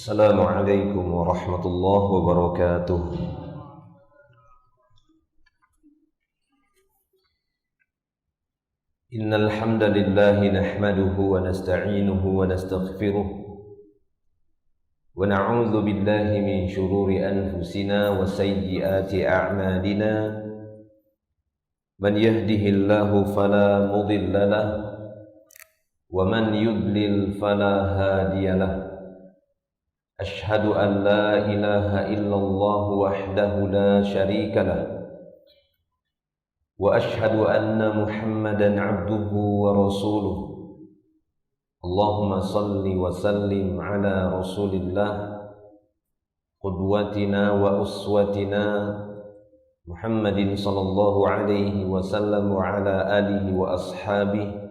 Assalamualaikum warahmatullahi wabarakatuh. Innal hamdalillah nahmaduhu wa nasta'inuhu wa nastaghfiruh wa na'udzu billahi min shururi anfusina wa sayyiati a'malina. Man yahdihillahu fala mudilla lahu wa man yudlil fala hadiyalah. Ashhadu an la ilaha illallah wahdahu la syarika lah wa ashhadu anna Muhammadan abduhu wa rasuluh. Allahumma salli wa sallim ala rasulillah qudwatina wa uswatina Muhammadin sallallahu alaihi wasallam wa ala alihi wa ashabihi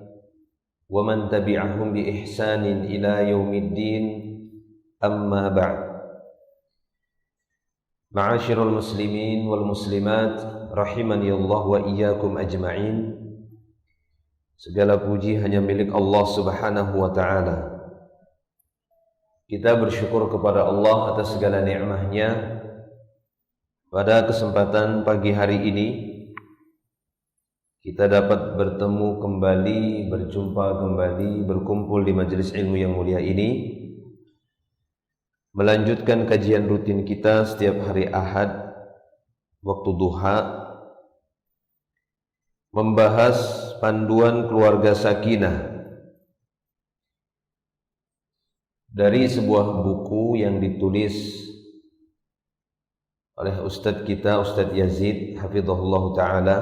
wa man tabi'ahum bi ihsanin ila yaumiddin. Amma ba'd. Ma'asyiral muslimin wal muslimat rahimani Allah wa iyyakum ajma'in. Segala puji hanya milik Allah Subhanahu wa taala. Kita bersyukur kepada Allah atas segala nikmat-Nya. Pada kesempatan pagi hari ini kita dapat bertemu kembali, berjumpa kembali, berkumpul di majelis ilmu yang mulia ini, melanjutkan kajian rutin kita setiap hari Ahad waktu duha, membahas panduan keluarga sakinah dari sebuah buku yang ditulis oleh Ustadz kita, Ustadz Yazid hafizahullah ta'ala,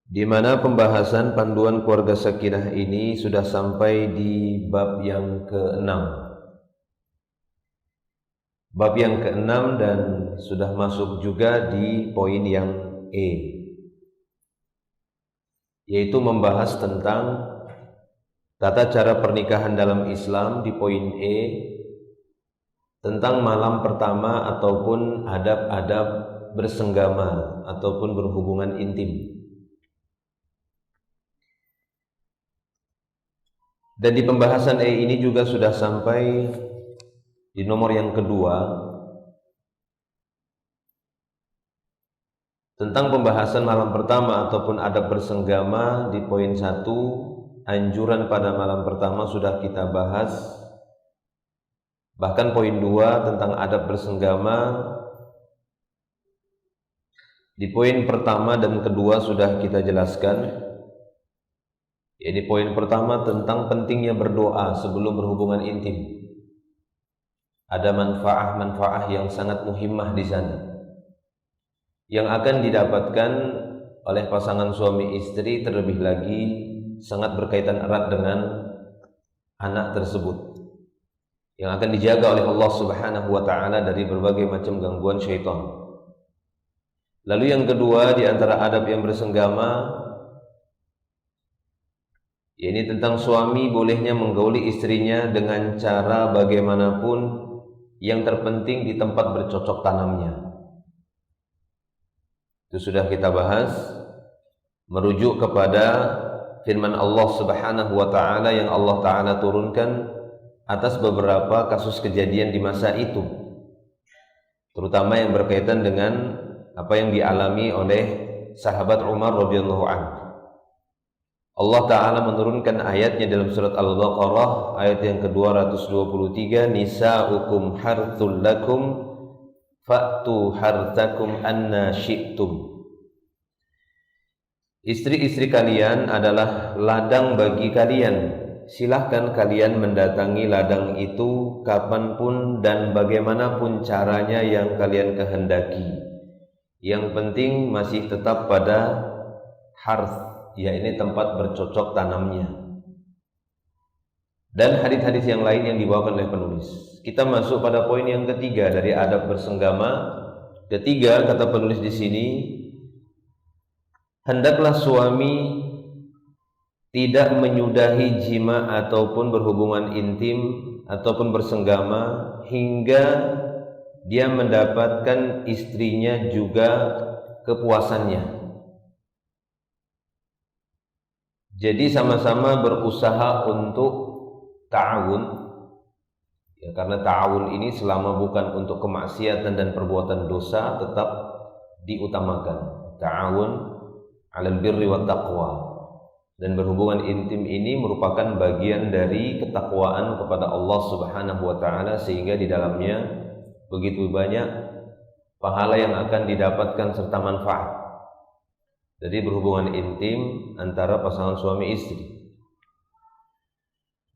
di mana pembahasan panduan keluarga sakinah ini sudah sampai di bab yang ke-6. Bab yang ke-6 dan sudah masuk juga di poin yang E, yaitu membahas tentang tata cara pernikahan dalam Islam di poin E, tentang malam pertama ataupun adab-adab bersenggama ataupun berhubungan intim. Dan di pembahasan E ini juga sudah sampai di nomor yang kedua, tentang pembahasan malam pertama ataupun adab bersenggama. Di poin 1, anjuran pada malam pertama sudah kita bahas. Bahkan poin 2 tentang adab bersenggama, di poin pertama dan kedua sudah kita jelaskan. Ini poin pertama tentang pentingnya berdoa sebelum berhubungan intim. Ada manfaat-manfaat yang sangat muhimmah di sana yang akan didapatkan oleh pasangan suami istri, terlebih lagi sangat berkaitan erat dengan anak tersebut yang akan dijaga oleh Allah Subhanahu wa taala dari berbagai macam gangguan syaitan. Lalu yang kedua di antara adab yang bersenggama, ini tentang suami bolehnya menggauli istrinya dengan cara bagaimanapun, yang terpenting di tempat bercocok tanamnya. Itu sudah kita bahas, merujuk kepada firman Allah Subhanahu wa taala yang Allah taala turunkan atas beberapa kasus kejadian di masa itu, terutama yang berkaitan dengan apa yang dialami oleh sahabat Umar radhiyallahu anhu. Allah Ta'ala menurunkan ayatnya dalam surat Al-Baqarah ayat yang ke-223, Nisa'ukum harthul lakum fa'tu harthakum anna syi'tum. Istri-istri kalian adalah ladang bagi kalian, silahkan kalian mendatangi ladang itu kapanpun dan bagaimanapun caranya yang kalian kehendaki. Yang penting masih tetap pada harth, ya ini tempat bercocok tanamnya. Dan hadis-hadis yang lain yang dibawakan oleh penulis. Kita masuk pada poin yang ketiga dari adab bersenggama. Ketiga, kata penulis di sini, hendaklah suami tidak menyudahi jima ataupun berhubungan intim ataupun bersenggama hingga dia mendapatkan istrinya juga kepuasannya. Jadi sama-sama berusaha untuk ta'awun, Ya, karena ta'awun ini selama bukan untuk kemaksiatan dan perbuatan dosa tetap diutamakan. Ta'awun 'alal birri wat taqwa. Dan berhubungan intim ini merupakan bagian dari ketakwaan kepada Allah Subhanahu wa taala, sehingga di dalamnya begitu banyak pahala yang akan didapatkan serta manfaat. Jadi berhubungan intim antara pasangan suami istri.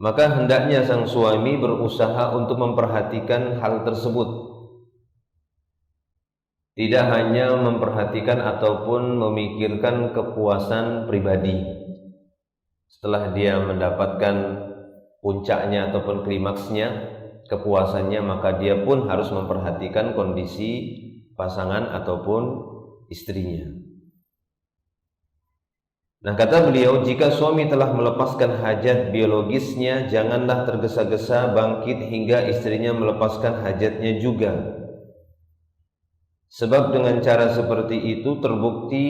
Maka hendaknya sang suami berusaha untuk memperhatikan hal tersebut. Tidak hanya memperhatikan ataupun memikirkan kepuasan pribadi. Setelah dia mendapatkan puncaknya ataupun klimaksnya, kepuasannya, maka dia pun harus memperhatikan kondisi pasangan ataupun istrinya. Nah, kata beliau, jika suami telah melepaskan hajat biologisnya, janganlah tergesa-gesa bangkit hingga istrinya melepaskan hajatnya juga. Sebab dengan cara seperti itu terbukti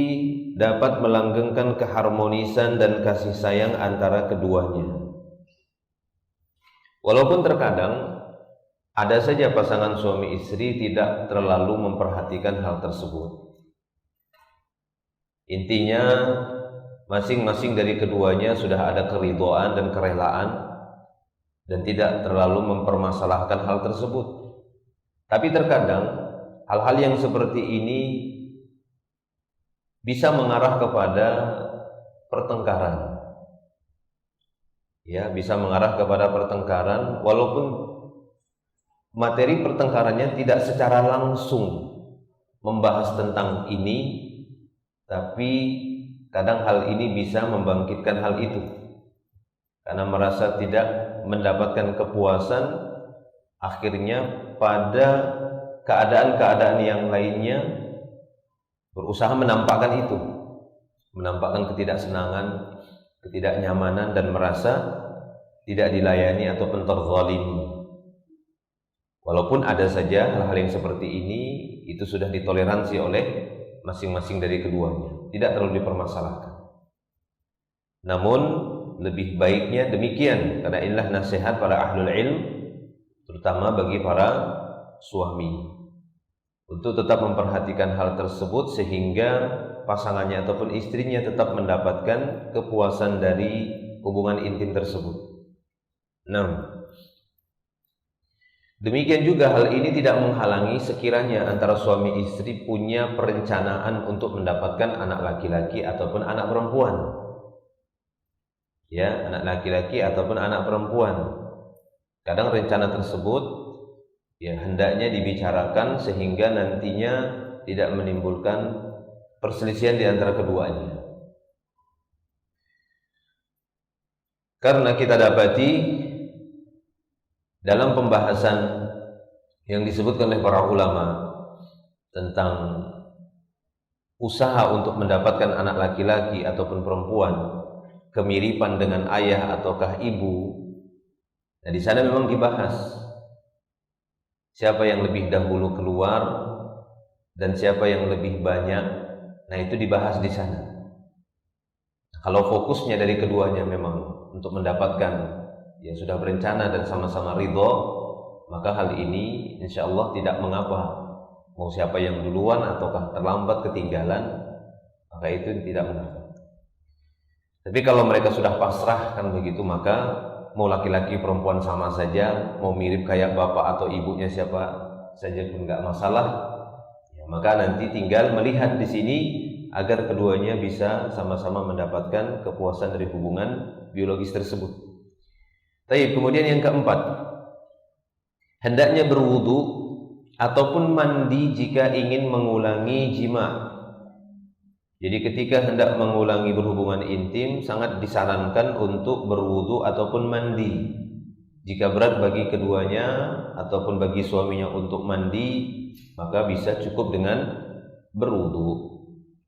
dapat melanggengkan keharmonisan dan kasih sayang antara keduanya. Walaupun terkadang ada saja pasangan suami istri tidak terlalu memperhatikan hal tersebut. Intinya masing-masing dari keduanya sudah ada keridhaan dan kerelaan dan tidak terlalu mempermasalahkan hal tersebut. Tapi terkadang hal-hal yang seperti ini bisa mengarah kepada pertengkaran. Ya, bisa mengarah kepada pertengkaran walaupun materi pertengkarannya tidak secara langsung membahas tentang ini, tapi kadang hal ini bisa membangkitkan hal itu. Karena merasa tidak mendapatkan kepuasan, akhirnya pada keadaan-keadaan yang lainnya berusaha menampakkan itu, menampakkan ketidaksenangan, ketidaknyamanan, dan merasa tidak dilayani ataupun terzalimi. Walaupun ada saja hal-hal yang seperti ini, itu sudah ditoleransi oleh masing-masing dari keduanya, tidak terlalu dipermasalahkan. Namun lebih baiknya demikian, karena inilah nasihat para ahlul ilm, terutama bagi para suami, untuk tetap memperhatikan hal tersebut sehingga pasangannya ataupun istrinya tetap mendapatkan kepuasan dari hubungan intim tersebut. Nah, demikian juga hal ini tidak menghalangi sekiranya antara suami istri punya perencanaan untuk mendapatkan anak laki-laki ataupun anak perempuan. Ya, anak laki-laki ataupun anak perempuan. Kadang rencana tersebut ya hendaknya dibicarakan sehingga nantinya tidak menimbulkan perselisihan di antara keduanya. Karena kita dapati dalam pembahasan yang disebutkan oleh para ulama tentang usaha untuk mendapatkan anak laki-laki ataupun perempuan, kemiripan dengan ayah ataukah ibu. Nah, di sana memang dibahas siapa yang lebih dahulu keluar dan siapa yang lebih banyak. Nah, itu dibahas di sana. Kalau fokusnya dari keduanya memang untuk mendapatkan, ya sudah berencana dan sama-sama ridho, maka hal ini insya Allah tidak mengapa. Mau siapa yang duluan ataukah terlambat ketinggalan, maka itu tidak mengapa. Tapi kalau mereka sudah pasrah kan begitu, maka mau laki-laki perempuan sama saja, mau mirip kayak bapak atau ibunya siapa saja pun nggak masalah. Ya, maka nanti tinggal melihat di sini agar keduanya bisa sama-sama mendapatkan kepuasan dari hubungan biologis tersebut. Tapi kemudian yang keempat, hendaknya berwudu ataupun mandi jika ingin mengulangi jima. Jadi ketika hendak mengulangi berhubungan intim, sangat disarankan untuk berwudu ataupun mandi. Jika berat bagi keduanya ataupun bagi suaminya untuk mandi, maka bisa cukup dengan berwudu.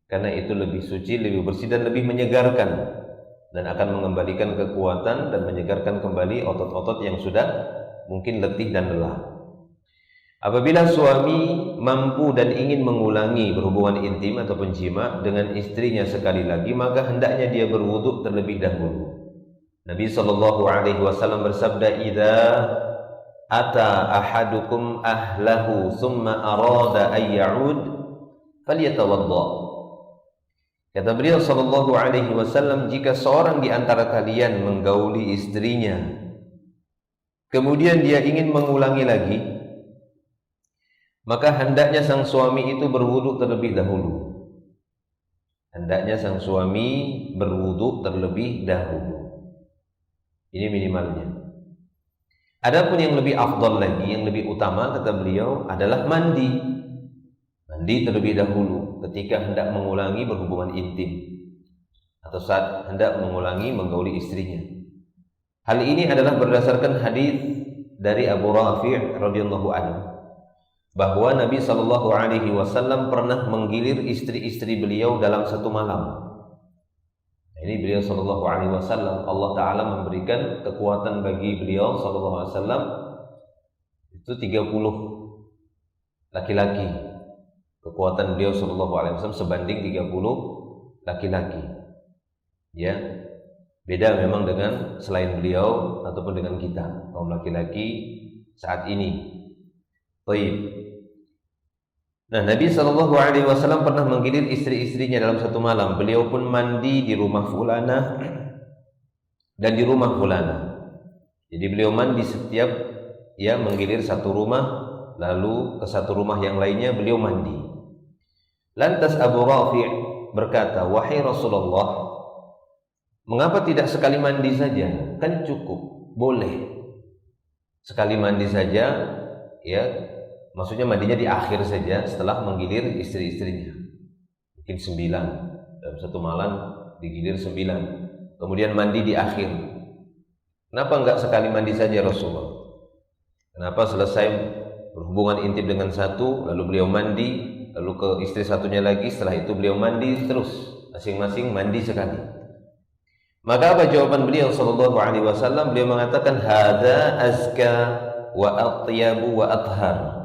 Karena itu lebih suci, lebih bersih dan lebih menyegarkan, dan akan mengembalikan kekuatan dan menyegarkan kembali otot-otot yang sudah mungkin letih dan lelah. Apabila suami mampu dan ingin mengulangi berhubungan intim ataupun jima dengan istrinya sekali lagi, maka hendaknya dia berwudu terlebih dahulu. Nabi SAW bersabda, "Idza ata ahadukum ahlahu thumma arada an ya'ud falyatawadda. Kata beliau sallallahu alaihi wasallam, jika seorang di antara kalian menggauli istrinya kemudian dia ingin mengulangi lagi, maka hendaknya sang suami itu berwudu terlebih dahulu. Hendaknya sang suami berwudu terlebih dahulu. Ini minimalnya. Adapun yang lebih afdal lagi, yang lebih utama kata beliau adalah mandi. Mandi terlebih dahulu ketika hendak mengulangi berhubungan intim atau saat hendak mengulangi menggauli istrinya. Hal ini adalah berdasarkan hadis dari Abu Rafi' radhiyallahu anhu bahwa Nabi sallallahu alaihi wasallam pernah menggilir istri-istri beliau dalam satu malam. Ini beliau sallallahu alaihi wasallam, Allah taala memberikan kekuatan bagi beliau sallallahu alaihi wasallam itu 30 laki-laki. Kekuatan beliau sallallahu alaihi wasallam sebanding 30 laki-laki. Ya. Beda memang dengan selain beliau ataupun dengan kita, kaum laki-laki saat ini. Baik. Nah, Nabi sallallahu alaihi wasallam pernah menggilir istri-istrinya dalam satu malam. Beliau pun mandi di rumah fulanah dan di rumah fulanah. Jadi beliau mandi setiap menggilir satu rumah, lalu ke satu rumah yang lainnya beliau mandi. Lantas Abu Rafi' berkata, "Wahai Rasulullah, mengapa tidak sekali mandi saja? Kan cukup, boleh. Sekali mandi saja, ya. Maksudnya mandinya di akhir saja setelah menggilir istri-istrinya. Mungkin 9 dalam satu malam digilir 9. Kemudian mandi di akhir. Kenapa enggak sekali mandi saja Rasulullah? Kenapa selesai berhubungan intim dengan satu, lalu beliau mandi, lalu ke istri satunya lagi, setelah itu beliau mandi terus, masing-masing mandi sekali. Maka apa jawaban beliau sallallahu alaihi wasallam? Beliau mengatakan hadza azka wa atyabu wa athhar.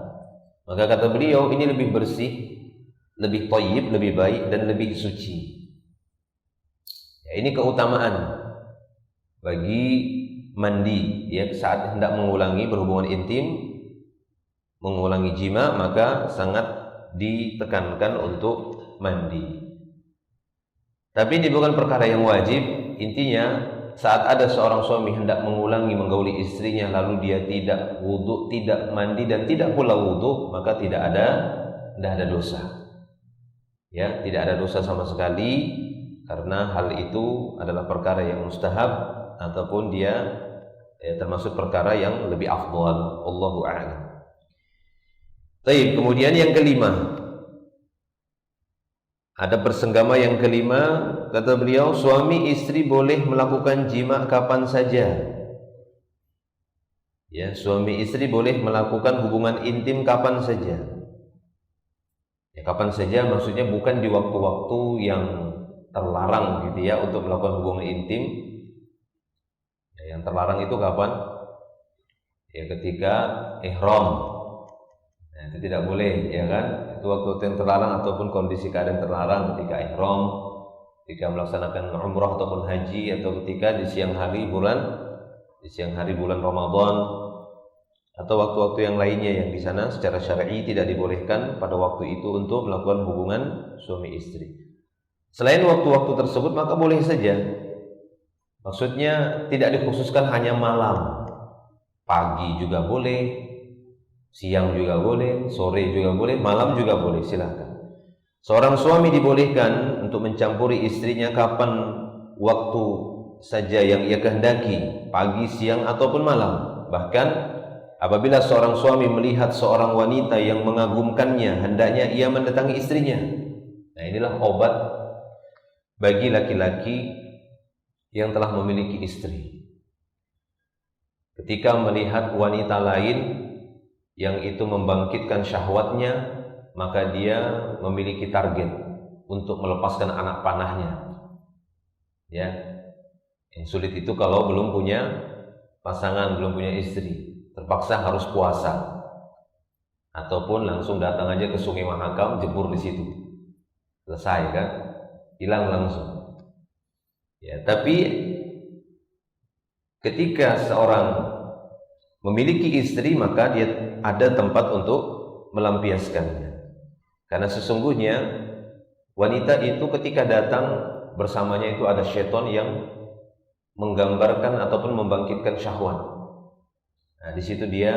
Maka kata beliau, ini lebih bersih, lebih thayyib, lebih baik dan lebih suci. Ya, ini keutamaan bagi mandi ya saat hendak mengulangi berhubungan intim, mengulangi jima, maka sangat ditekankan untuk mandi. Tapi ini bukan perkara yang wajib. Intinya saat ada seorang suami hendak mengulangi menggauli istrinya lalu dia tidak wudu, tidak mandi dan tidak pula wudu, maka tidak ada dosa. Ya, tidak ada dosa sama sekali karena hal itu adalah perkara yang mustahab ataupun dia termasuk perkara yang lebih afdal. Wallahu a'lam. Baik, kemudian yang kelima. Ada persenggama yang kelima, kata beliau, suami istri boleh melakukan jima kapan saja. Ya, suami istri boleh melakukan hubungan intim kapan saja. Ya, kapan saja maksudnya bukan di waktu-waktu yang terlarang gitu ya untuk melakukan hubungan intim. Ya, yang terlarang itu kapan? Ya, ketika ihram. Nah, itu tidak boleh, ya kan? Itu waktu yang terlarang ataupun kondisi keadaan terlarang ketika ihram, ketika melaksanakan umrah ataupun haji, atau ketika di siang hari bulan Ramadan, atau waktu-waktu yang lainnya yang di sana secara syar'i tidak dibolehkan pada waktu itu untuk melakukan hubungan suami istri. Selain waktu-waktu tersebut maka boleh saja. Maksudnya tidak dikhususkan hanya malam, pagi juga boleh, siang juga boleh, sore juga boleh, malam juga boleh, silakan. Seorang suami dibolehkan untuk mencampuri istrinya kapan waktu saja yang ia kehendaki, pagi, siang ataupun malam. Bahkan apabila seorang suami melihat seorang wanita yang mengagumkannya, hendaknya ia mendatangi istrinya. Nah, inilah obat bagi laki-laki yang telah memiliki istri. Ketika melihat wanita lain yang itu membangkitkan syahwatnya, maka dia memiliki target untuk melepaskan anak panahnya. Ya, yang sulit itu kalau belum punya pasangan, belum punya istri, terpaksa harus puasa, ataupun langsung datang aja ke Sungai Mahakam, jebur di situ, selesai kan, hilang langsung. Ya, tapi ketika seorang memiliki istri, maka dia ada tempat untuk melampiaskannya. Karena sesungguhnya wanita itu ketika datang bersamanya itu ada syaitan yang menggambarkan ataupun membangkitkan syahwat. Nah, di situ dia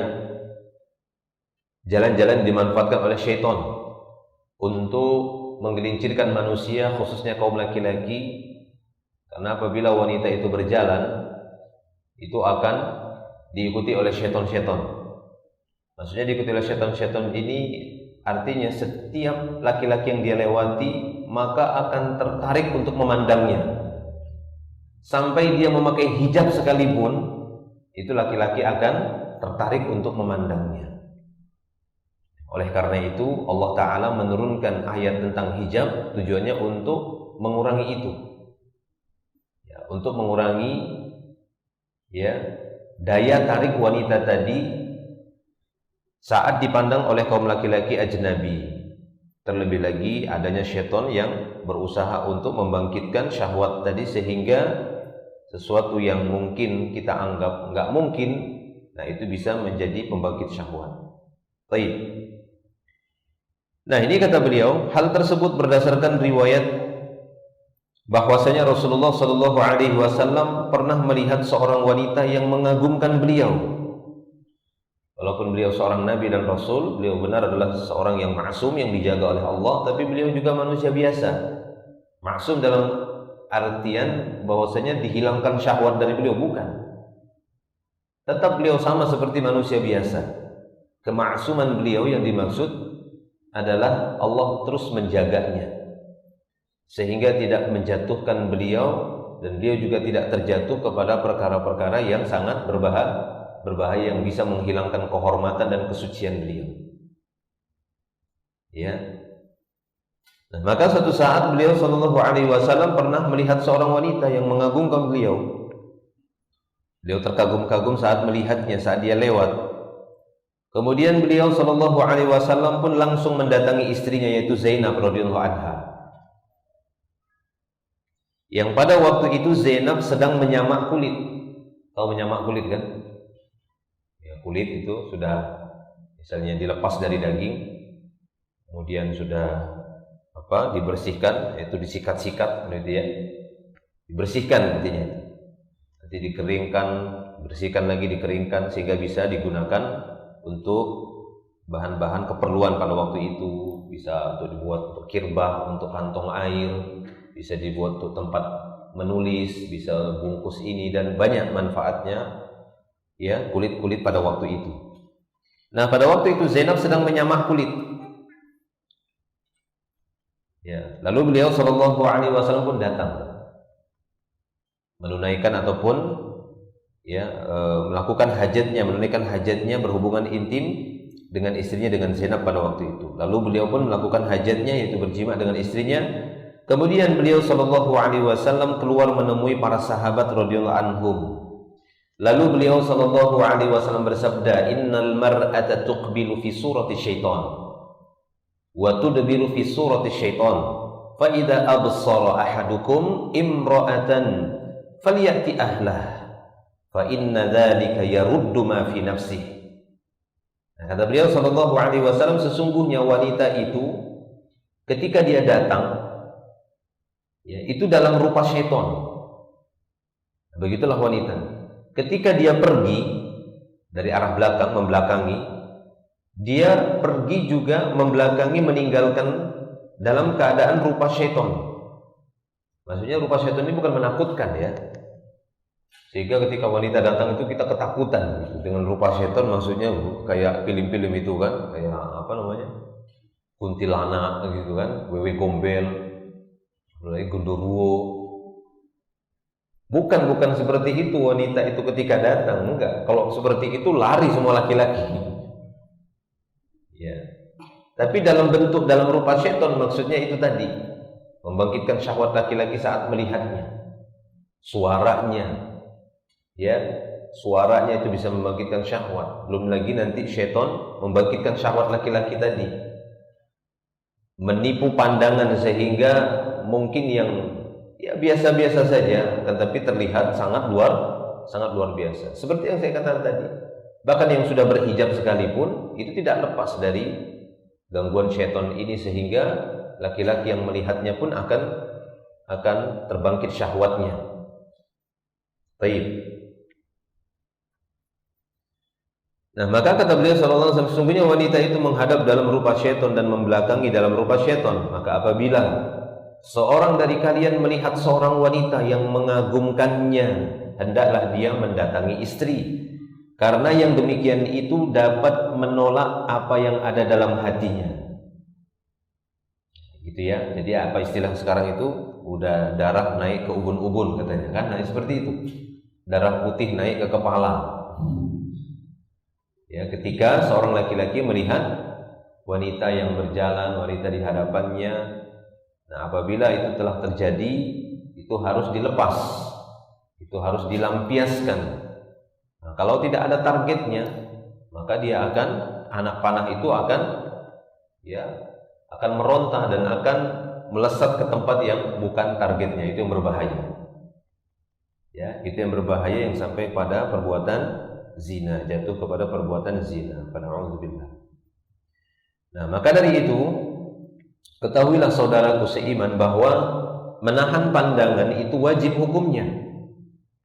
jalan-jalan dimanfaatkan oleh syaitan untuk menggelincirkan manusia, khususnya kaum laki-laki. Karena apabila wanita itu berjalan, itu akan diikuti oleh syaitan-syaitan. Maksudnya diikuti oleh syaitan-syaitan ini artinya setiap laki-laki yang dia lewati maka akan tertarik untuk memandangnya. Sampai dia memakai hijab sekalipun, itu laki-laki akan tertarik untuk memandangnya. Oleh karena itu Allah Ta'ala menurunkan ayat tentang hijab tujuannya untuk mengurangi itu, ya, untuk mengurangi daya tarik wanita tadi saat dipandang oleh kaum laki-laki ajnabi. Terlebih lagi adanya syaitan yang berusaha untuk membangkitkan syahwat tadi, sehingga sesuatu yang mungkin kita anggap nggak mungkin, nah itu bisa menjadi pembangkit syahwat. Baik. Nah, ini kata beliau, hal tersebut berdasarkan riwayat bahwasanya Rasulullah Shallallahu Alaihi Wasallam pernah melihat seorang wanita yang mengagumkan beliau. Walaupun beliau seorang nabi dan rasul, beliau benar adalah seorang yang maksum yang dijaga oleh Allah, tapi beliau juga manusia biasa. Maksum dalam artian bahwasanya dihilangkan syahwat dari beliau, bukan. Tetap beliau sama seperti manusia biasa. Kemaksuman beliau yang dimaksud adalah Allah terus menjaganya, sehingga tidak menjatuhkan beliau, dan beliau juga tidak terjatuh kepada perkara-perkara yang sangat berbahaya yang bisa menghilangkan kehormatan dan kesucian beliau. Ya. Nah, maka suatu saat beliau Shallallahu Alaihi Wasallam pernah melihat seorang wanita yang mengagumkan beliau. Beliau terkagum-kagum saat melihatnya, saat dia lewat. Kemudian beliau Shallallahu Alaihi Wasallam pun langsung mendatangi istrinya, yaitu Zainab radhiyallahu anha. Yang pada waktu itu Zainab sedang menyamak kulit. Tahu menyamak kulit kan? Ya, kulit itu sudah misalnya dilepas dari daging, kemudian sudah dibersihkan, yaitu disikat-sikat, gitu ya. Dibersihkan intinya. Nanti dikeringkan, bersihkan lagi, dikeringkan sehingga bisa digunakan untuk bahan-bahan keperluan pada waktu itu. Bisa untuk dibuat untuk kirbah, untuk kantong air, bisa dibuat untuk tempat menulis, bisa bungkus ini, dan banyak manfaatnya ya kulit-kulit pada waktu itu. Nah, pada waktu itu Zainab sedang menyamak kulit. Ya, lalu beliau Shallallahu Alaihi Wasallam pun datang menunaikan ataupun melakukan hajatnya, menunaikan hajatnya, berhubungan intim dengan istrinya, dengan Zainab pada waktu itu. Lalu beliau pun melakukan hajatnya, yaitu berjima dengan istrinya. Kemudian beliau Shallallahu Alaihi Wasallam keluar menemui para sahabat radhiyallahu anhum. Lalu beliau Shallallahu Alaihi Wasallam bersabda, Innal mar'ata tuqbilu fi surati syaitan wa tudbiru fi surati syaitan, fa idza absara ahadukum imra'atan falyati ahlah, fa inna dzalika yaruddu ma fi nafsihi. Nah, kata beliau Shallallahu Alaihi Wasallam, sesungguhnya wanita itu ketika dia datang, ya, itu dalam rupa syaitan. Begitulah wanita. Ketika dia pergi dari arah belakang, membelakangi, dia pergi juga membelakangi, meninggalkan dalam keadaan rupa syaitan. Maksudnya rupa syaitan ini bukan menakutkan, ya. Sehingga ketika wanita datang itu kita ketakutan gitu. Dengan rupa syaitan, maksudnya kayak film-film itu kan, kayak apa namanya, kuntilanak gitu kan, wewe gombel, mulai genderuwo. Bukan seperti itu wanita itu ketika datang, enggak. Kalau seperti itu lari semua laki-laki. Ya. Tapi dalam bentuk, dalam rupa syaitan, maksudnya itu tadi, membangkitkan syahwat laki-laki saat melihatnya. Suaranya, ya, suaranya itu bisa membangkitkan syahwat. Belum lagi nanti syaitan membangkitkan syahwat laki-laki tadi, menipu pandangan sehingga mungkin yang ya biasa-biasa saja, tetapi terlihat sangat luar biasa. Seperti yang saya katakan tadi, Bahkan yang sudah berhijab sekalipun itu tidak lepas dari gangguan syaitan ini, sehingga laki-laki yang melihatnya pun akan terbangkit syahwatnya. Baik. Nah, maka kata beliau sallallahu alaihi wasallam, sesungguhnya wanita itu menghadap dalam rupa syaitan dan membelakangi dalam rupa syaitan. Maka apabila seorang dari kalian melihat seorang wanita yang mengagumkannya, hendaklah dia mendatangi istri, karena yang demikian itu dapat menolak apa yang ada dalam hatinya. Gitu ya. Jadi apa istilah sekarang itu, udah darah naik ke ubun-ubun katanya kan. Nah, seperti itu. Darah putih naik ke kepala. Ya, ketika seorang laki-laki melihat wanita yang berjalan, wanita di hadapannya, nah apabila itu telah terjadi, itu harus dilepas, itu harus dilampiaskan. Nah, kalau tidak ada targetnya, maka dia anak panah itu akan meronta dan akan melesat ke tempat yang bukan targetnya. Itu yang berbahaya. Ya, itu yang berbahaya, yang sampai pada perbuatan zina, jatuh kepada perbuatan zina. Na'udzubillah. Nah, maka dari itu ketahuilah saudaraku seiman bahwa menahan pandangan itu wajib hukumnya.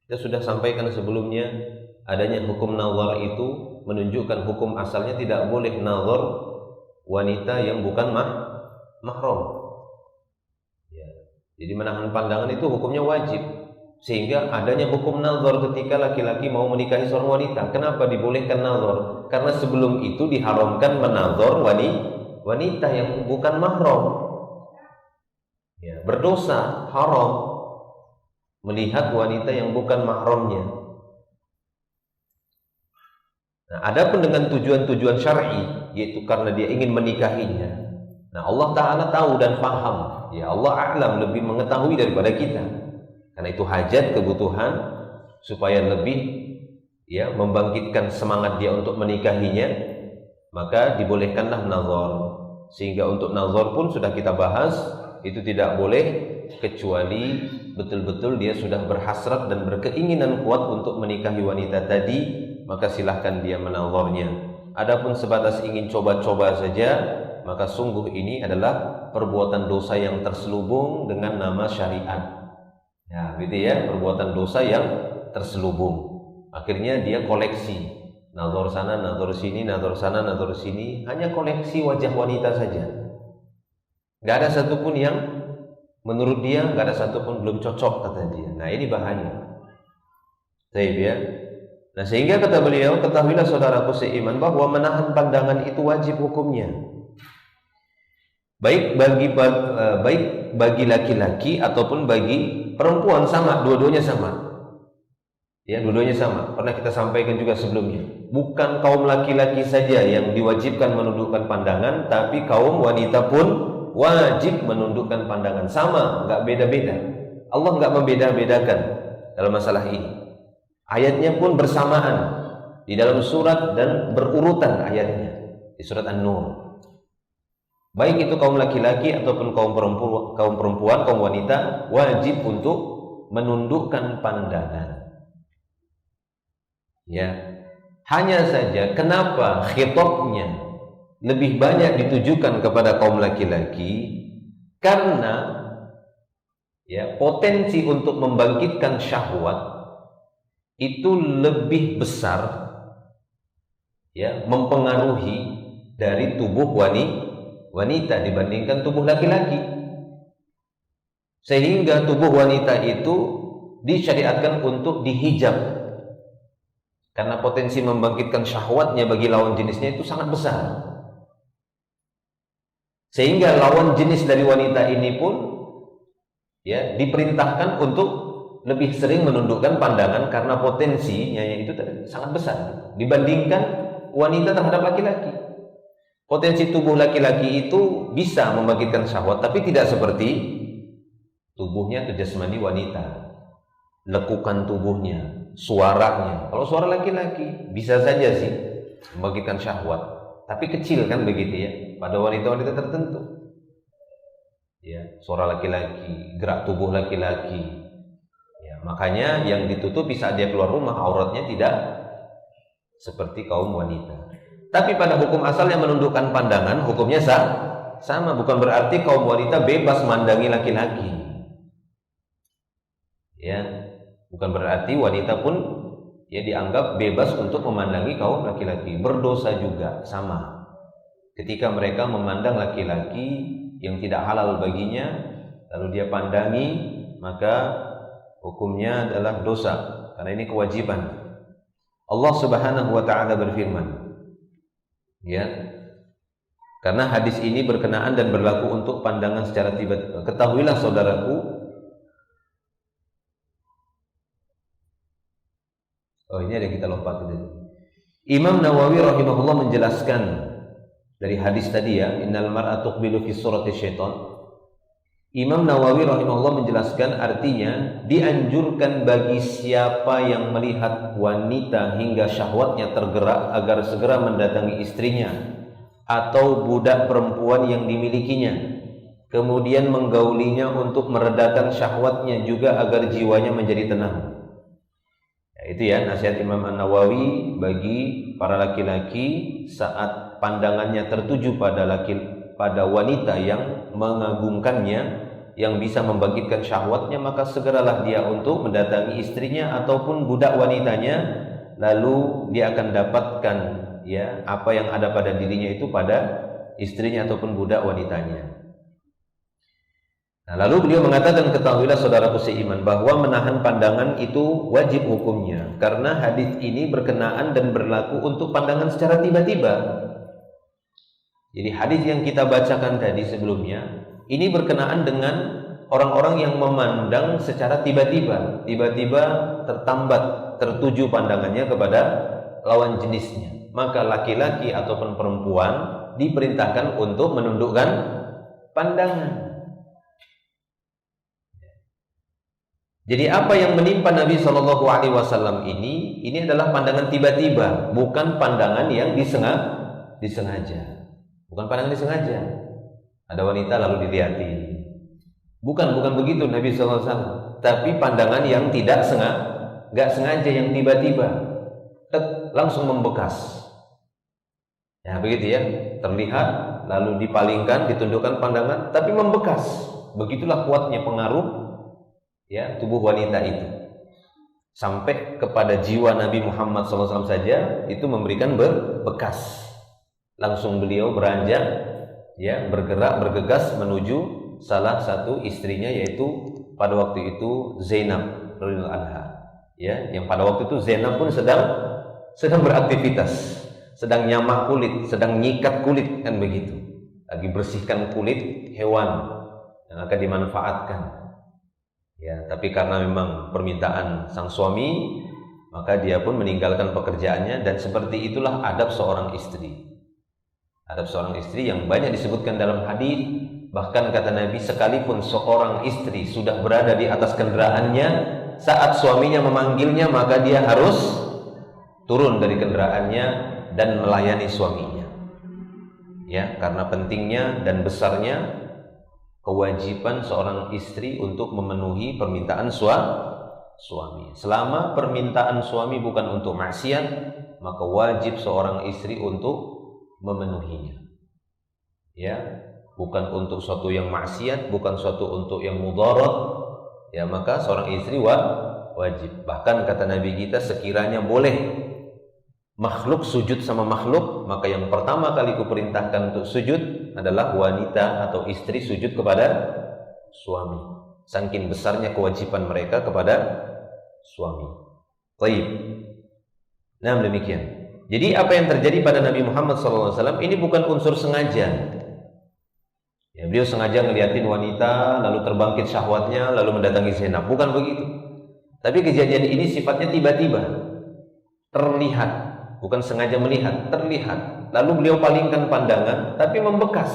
Kita sudah sampaikan sebelumnya, adanya hukum nazar itu menunjukkan hukum asalnya tidak boleh nazar wanita yang bukan mahram. Ya. Jadi menahan pandangan itu hukumnya wajib. Sehingga adanya hukum nazar ketika laki-laki mau menikahi seorang wanita. Kenapa dibolehkan nazar? Karena sebelum itu diharamkan menazar wanita yang bukan mahram. Ya, berdosa, haram melihat wanita yang bukan mahramnya. Nah, adapun dengan tujuan-tujuan syar'i, yaitu karena dia ingin menikahinya. Nah, Allah Ta'ala tahu dan paham. Ya, Allah a'lam, lebih mengetahui daripada kita. Karena itu hajat, kebutuhan, supaya lebih membangkitkan semangat dia untuk menikahinya, maka dibolehkanlah nazar. Sehingga untuk nazar pun sudah kita bahas, itu tidak boleh kecuali betul-betul dia sudah berhasrat dan berkeinginan kuat untuk menikahi wanita tadi, maka silahkan dia menazarnya. Adapun sebatas ingin coba-coba saja, maka sungguh ini adalah perbuatan dosa yang terselubung dengan nama syariat. Ya, gitu ya, perbuatan dosa yang terselubung. Akhirnya dia koleksi, nazar sana, nazar sini, nazar sana, nazar sini, hanya koleksi wajah wanita saja. Gak ada satupun yang menurut dia, gak ada satupun belum cocok kata dia. Nah, ini bahaya. Baik ya. Nah, sehingga kata beliau, ketahuilah saudaraku seiman bahwa menahan pandangan itu wajib hukumnya. Baik bagi laki-laki ataupun bagi perempuan, sama, dua-duanya sama. Ya, dua-duanya sama. Pernah kita sampaikan juga sebelumnya. Bukan kaum laki-laki saja yang diwajibkan menundukkan pandangan, tapi kaum wanita pun wajib menundukkan pandangan. Sama, nggak beda-beda. Allah nggak membeda-bedakan dalam masalah ini. Ayatnya pun bersamaan di dalam surat dan berurutan ayatnya di surat An-Nur. Baik itu kaum laki-laki ataupun kaum perempuan, kaum wanita wajib untuk menundukkan pandangan. Ya. Hanya saja kenapa khitabnya lebih banyak ditujukan kepada kaum laki-laki? Karena potensi untuk membangkitkan syahwat itu lebih besar, mempengaruhi dari tubuh wanita dibandingkan tubuh laki-laki. Sehingga tubuh wanita itu disyariatkan untuk dihijab, karena potensi membangkitkan syahwatnya bagi lawan jenisnya itu sangat besar. Sehingga lawan jenis dari wanita ini pun diperintahkan untuk lebih sering menundukkan pandangan, karena potensinya itu sangat besar dibandingkan wanita terhadap laki-laki. Potensi tubuh laki-laki itu bisa membangkitkan syahwat, tapi tidak seperti tubuhnya atau jasmani wanita. Lekukan tubuhnya, suaranya. Kalau suara laki-laki bisa saja sih membangkitkan syahwat, tapi kecil kan begitu ya pada wanita-wanita tertentu. Ya, suara laki-laki, gerak tubuh laki-laki. Ya, makanya yang ditutupi saat dia keluar rumah auratnya tidak seperti kaum wanita. Tapi pada hukum asal yang menundukkan pandangan, hukumnya sama. Bukan berarti kaum wanita bebas memandangi laki-laki. Ya, bukan berarti wanita pun ya dianggap bebas untuk memandangi kaum laki-laki. Berdosa juga, sama. Ketika mereka memandang laki-laki yang tidak halal baginya, lalu dia pandangi, maka hukumnya adalah dosa, karena ini kewajiban. Allah Subhanahu wa taala berfirman, ya. Karena hadis ini berkenaan dan berlaku untuk pandangan secara tiba-tiba. Ketahuilah saudaraku, ini ada yang kita lompat tadi. Imam Nawawi rahimahullah menjelaskan dari hadis tadi, ya, innal mar'a tuqbilu fi surati syaitan. Imam Nawawi rahimahullah menjelaskan artinya dianjurkan bagi siapa yang melihat wanita hingga syahwatnya tergerak agar segera mendatangi istrinya atau budak perempuan yang dimilikinya, kemudian menggaulinya untuk meredakan syahwatnya juga agar jiwanya menjadi tenang. Ya, itu ya nasihat Imam An-Nawawi bagi para laki-laki saat pandangannya tertuju pada wanita yang mengagumkannya, yang bisa membangkitkan syahwatnya, maka segeralah dia untuk mendatangi istrinya ataupun budak wanitanya, lalu dia akan dapatkan ya apa yang ada pada dirinya itu pada istrinya ataupun budak wanitanya. Nah, lalu beliau mengatakan, ketahuilah saudaraku seiman bahwa menahan pandangan itu wajib hukumnya, karena hadis ini berkenaan dan berlaku untuk pandangan secara tiba-tiba. Jadi hadis yang kita bacakan tadi sebelumnya ini berkenaan dengan orang-orang yang memandang secara tiba-tiba, tertambat, tertuju pandangannya kepada lawan jenisnya. Maka laki-laki ataupun perempuan diperintahkan untuk menundukkan pandangan. Jadi apa yang menimpa Nabi Shallallahu Alaihi Wasallam ini adalah pandangan tiba-tiba, bukan pandangan yang disengaja. Bukan pandangan disengaja. Ada wanita lalu dilihat. Bukan begitu Nabi SAW. Tapi pandangan yang tidak sengaja, yang tiba-tiba, langsung membekas. Ya begitu ya, terlihat lalu dipalingkan, ditundukkan pandangan, tapi membekas. Begitulah kuatnya pengaruh ya tubuh wanita itu. Sampai kepada jiwa Nabi Muhammad SAW saja itu memberikan bekas. Langsung beliau beranjak, ya, bergegas menuju salah satu istrinya, yaitu pada waktu itu Zainab radhiyallahu anha, ya, yang pada waktu itu Zainab pun sedang beraktivitas, sedang nyamah kulit, sedang nyikat kulit, kan begitu, lagi bersihkan kulit hewan yang akan dimanfaatkan, ya. Tapi karena memang permintaan sang suami, maka dia pun meninggalkan pekerjaannya, dan seperti itulah adab seorang istri. Adab seorang istri yang banyak disebutkan dalam hadis. Bahkan kata Nabi, sekalipun seorang istri sudah berada di atas kendaraannya, saat suaminya memanggilnya, maka dia harus turun dari kendaraannya dan melayani suaminya. Ya, karena pentingnya dan besarnya kewajiban seorang istri untuk memenuhi permintaan suami. Selama permintaan suami bukan untuk maksiat, maka wajib seorang istri untuk memenuhinya, ya, bukan untuk suatu yang maksiat, bukan suatu untuk yang mudarat, ya, maka seorang istri wajib. Bahkan kata Nabi kita, sekiranya boleh makhluk sujud sama makhluk, maka yang pertama kali kuperintahkan untuk sujud adalah wanita atau istri sujud kepada suami. Saking besarnya kewajiban mereka kepada suami. Baik. Nah, demikian. Jadi apa yang terjadi pada Nabi Muhammad SAW ini bukan unsur sengaja. Ya, beliau sengaja ngeliatin wanita, lalu terbangkit syahwatnya, lalu mendatangi Zainab. Bukan begitu. Tapi kejadian ini sifatnya tiba-tiba, terlihat, bukan sengaja melihat, terlihat. Lalu beliau palingkan pandangan, tapi membekas.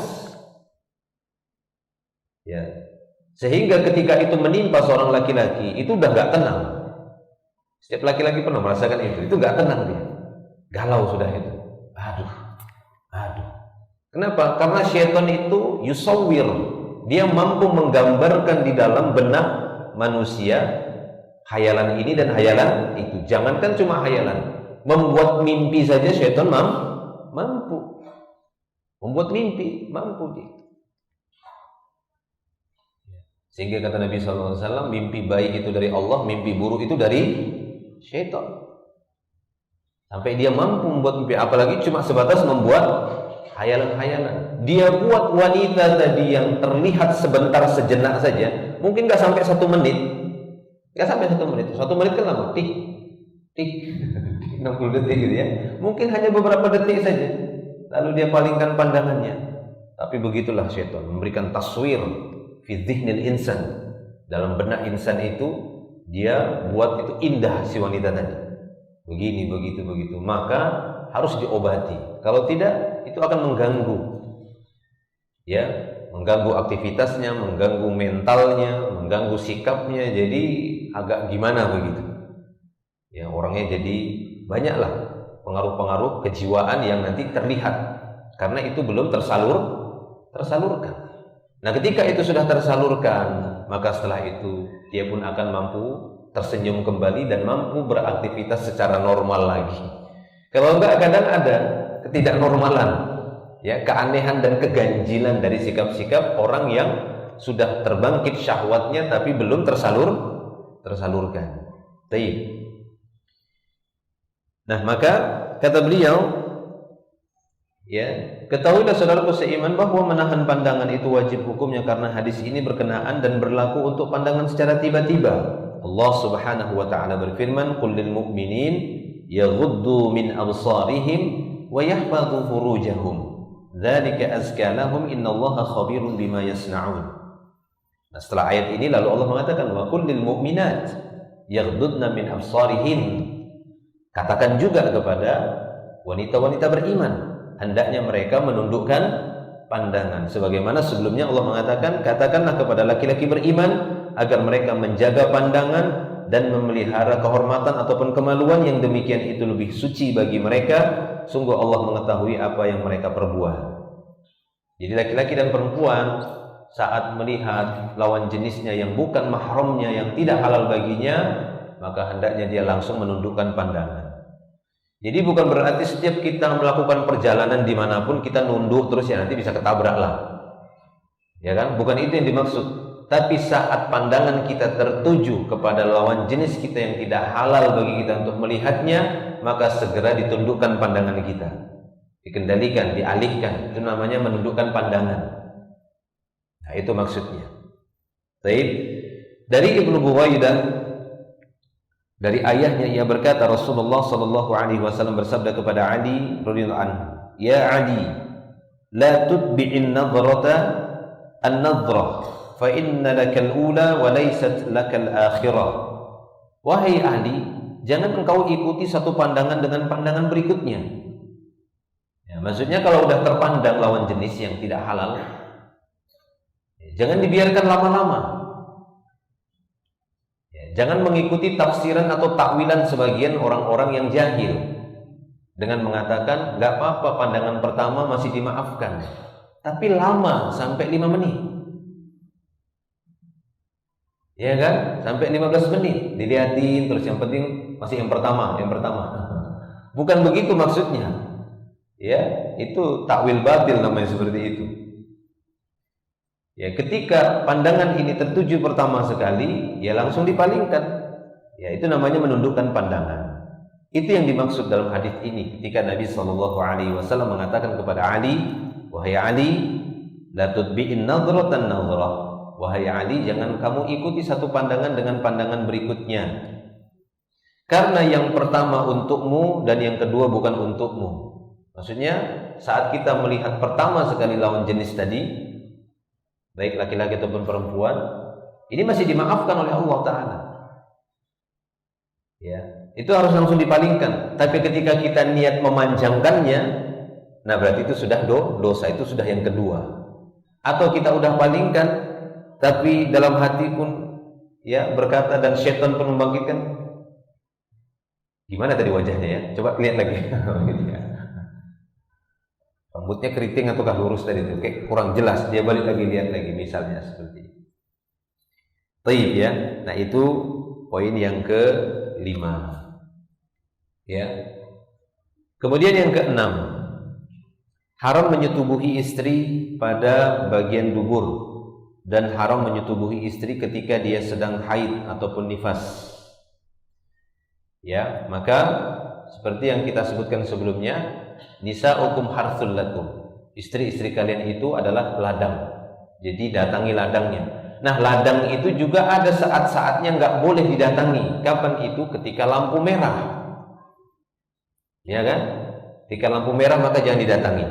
Ya, sehingga ketika itu menimpa seorang laki-laki, itu udah gak tenang. Setiap laki-laki pernah merasakan itu gak tenang dia. Galau sudah itu. Aduh. Kenapa? Karena syaitan itu yusawwir. Dia mampu menggambarkan di dalam benak manusia hayalan ini dan hayalan itu. Jangankan cuma hayalan, Membuat mimpi saja syaitan mampu. Membuat mimpi mampu dia. Sehingga kata Nabi SAW, mimpi baik itu dari Allah, mimpi buruk itu dari syaitan. Sampai dia mampu membuat mimpi, apalagi cuma sebatas membuat hayalan-hayalan. Dia buat wanita tadi yang terlihat sebentar sejenak saja, mungkin nggak sampai 1 menit, nggak sampai 1 menit. 1 menit kan lama, tik, 60 detik gitu ya. Mungkin hanya beberapa detik saja, lalu dia palingkan pandangannya. Tapi begitulah syaitan memberikan taswir fi dhihnil insan, dalam benak insan itu dia buat itu indah si wanita tadi. Begini, begitu. Maka harus diobati. Kalau tidak, itu akan mengganggu. Ya, mengganggu aktivitasnya, mengganggu mentalnya, mengganggu sikapnya. Jadi agak gimana begitu. Ya, orangnya jadi banyaklah pengaruh-pengaruh kejiwaan yang nanti terlihat. Karena itu belum tersalurkan. Nah, ketika itu sudah tersalurkan, maka setelah itu dia pun akan mampu tersenyum kembali dan mampu beraktivitas secara normal lagi. Kalau enggak, kadang ada ketidaknormalan, ya, keanehan dan keganjilan dari sikap-sikap orang yang sudah terbangkit syahwatnya tapi belum tersalurkan. Baik. Nah, maka kata beliau, ya, ketahuilah saudaraku seiman bahwa menahan pandangan itu wajib hukumnya karena hadis ini berkenaan dan berlaku untuk pandangan secara tiba-tiba. Allah Subhanahu wa taala berfirman, "Qul lil mu'minin yaghuddu min absarihim wa yahfadhu furujahum. Dzalika azka lahum innallaha khabirun bima yasna'un." Nah, setelah ayat ini lalu Allah mengatakan, "Wa qul lil mu'minat yaghuddna min absarihin." Katakan juga kepada wanita-wanita beriman, hendaknya mereka menundukkan pandangan. Sebagaimana sebelumnya Allah mengatakan, katakanlah kepada laki-laki beriman agar mereka menjaga pandangan dan memelihara kehormatan ataupun kemaluan yang demikian itu lebih suci bagi mereka. Sungguh Allah mengetahui apa yang mereka perbuat. Jadi laki-laki dan perempuan saat melihat lawan jenisnya yang bukan mahramnya, yang tidak halal baginya, maka hendaknya dia langsung menundukkan pandangan. Jadi bukan berarti setiap kita melakukan perjalanan dimanapun kita nunduk terus ya nanti bisa ketabrak lah, ya kan? Bukan itu yang dimaksud. Tapi saat pandangan kita tertuju kepada lawan jenis kita yang tidak halal bagi kita untuk melihatnya, maka segera ditundukkan pandangan kita, dikendalikan, dialihkan. Itu namanya menundukkan pandangan. Nah, itu maksudnya. Baik. Dari Ibnu Buwaidah, dari ayahnya ia berkata, Rasulullah sallallahu alaihi wasallam bersabda kepada Ali radhiyallahu anhu, "Ya Ali, la tutbi'in nadhrata an-nadhrah, fa inna lakal ula wa laysat lakal akhirah." Wahai Ali, jangan engkau ikuti satu pandangan dengan pandangan berikutnya. Ya, maksudnya kalau sudah terpandang lawan jenis yang tidak halal, jangan dibiarkan lama-lama. Jangan mengikuti tafsiran atau takwilan sebagian orang-orang yang jahil dengan mengatakan nggak apa-apa pandangan pertama masih dimaafkan, tapi lama sampai 5 menit, ya kan? Sampai 15 menit dilihatin terus, yang penting masih yang pertama. Bukan begitu maksudnya, ya, itu takwil batil namanya seperti itu. Ya, ketika pandangan ini tertuju pertama sekali, ya langsung dipalingkan. Ya, itu namanya menundukkan pandangan. Itu yang dimaksud dalam hadis ini ketika Nabi sallallahu alaihi wasallam mengatakan kepada Ali, "Wahai Ali, la tutbi'in nadhratan nadhrah." Wahai Ali, jangan kamu ikuti satu pandangan dengan pandangan berikutnya. Karena yang pertama untukmu dan yang kedua bukan untukmu. Maksudnya, saat kita melihat pertama sekali lawan jenis tadi, baik laki-laki ataupun perempuan, ini masih dimaafkan oleh Allah Ta'ala. Ya, itu harus langsung dipalingkan. Tapi ketika kita niat memanjangkannya, nah berarti itu sudah dosa, itu sudah yang kedua. Atau kita udah palingkan, tapi dalam hati pun ya berkata dan syaitan pun membangkitkan. Gimana tadi wajahnya ya? Coba lihat lagi. Rambutnya keriting ataukah lurus tadi itu, kayak kurang jelas, dia balik lagi lihat lagi, misalnya seperti itu. Taib ya. Nah, itu poin yang ke-5. Ya. Kemudian yang keenam, haram menyetubuhi istri pada bagian dubur dan haram menyetubuhi istri ketika dia sedang haid ataupun nifas. Ya, maka seperti yang kita sebutkan sebelumnya, nisa'ukum harthul lakum. Istri-istri kalian itu adalah ladang. Jadi datangi ladangnya. Nah, ladang itu juga ada saat-saatnya nggak boleh didatangi. Kapan itu? Ketika lampu merah. Ya kan? Ketika lampu merah maka jangan didatangi.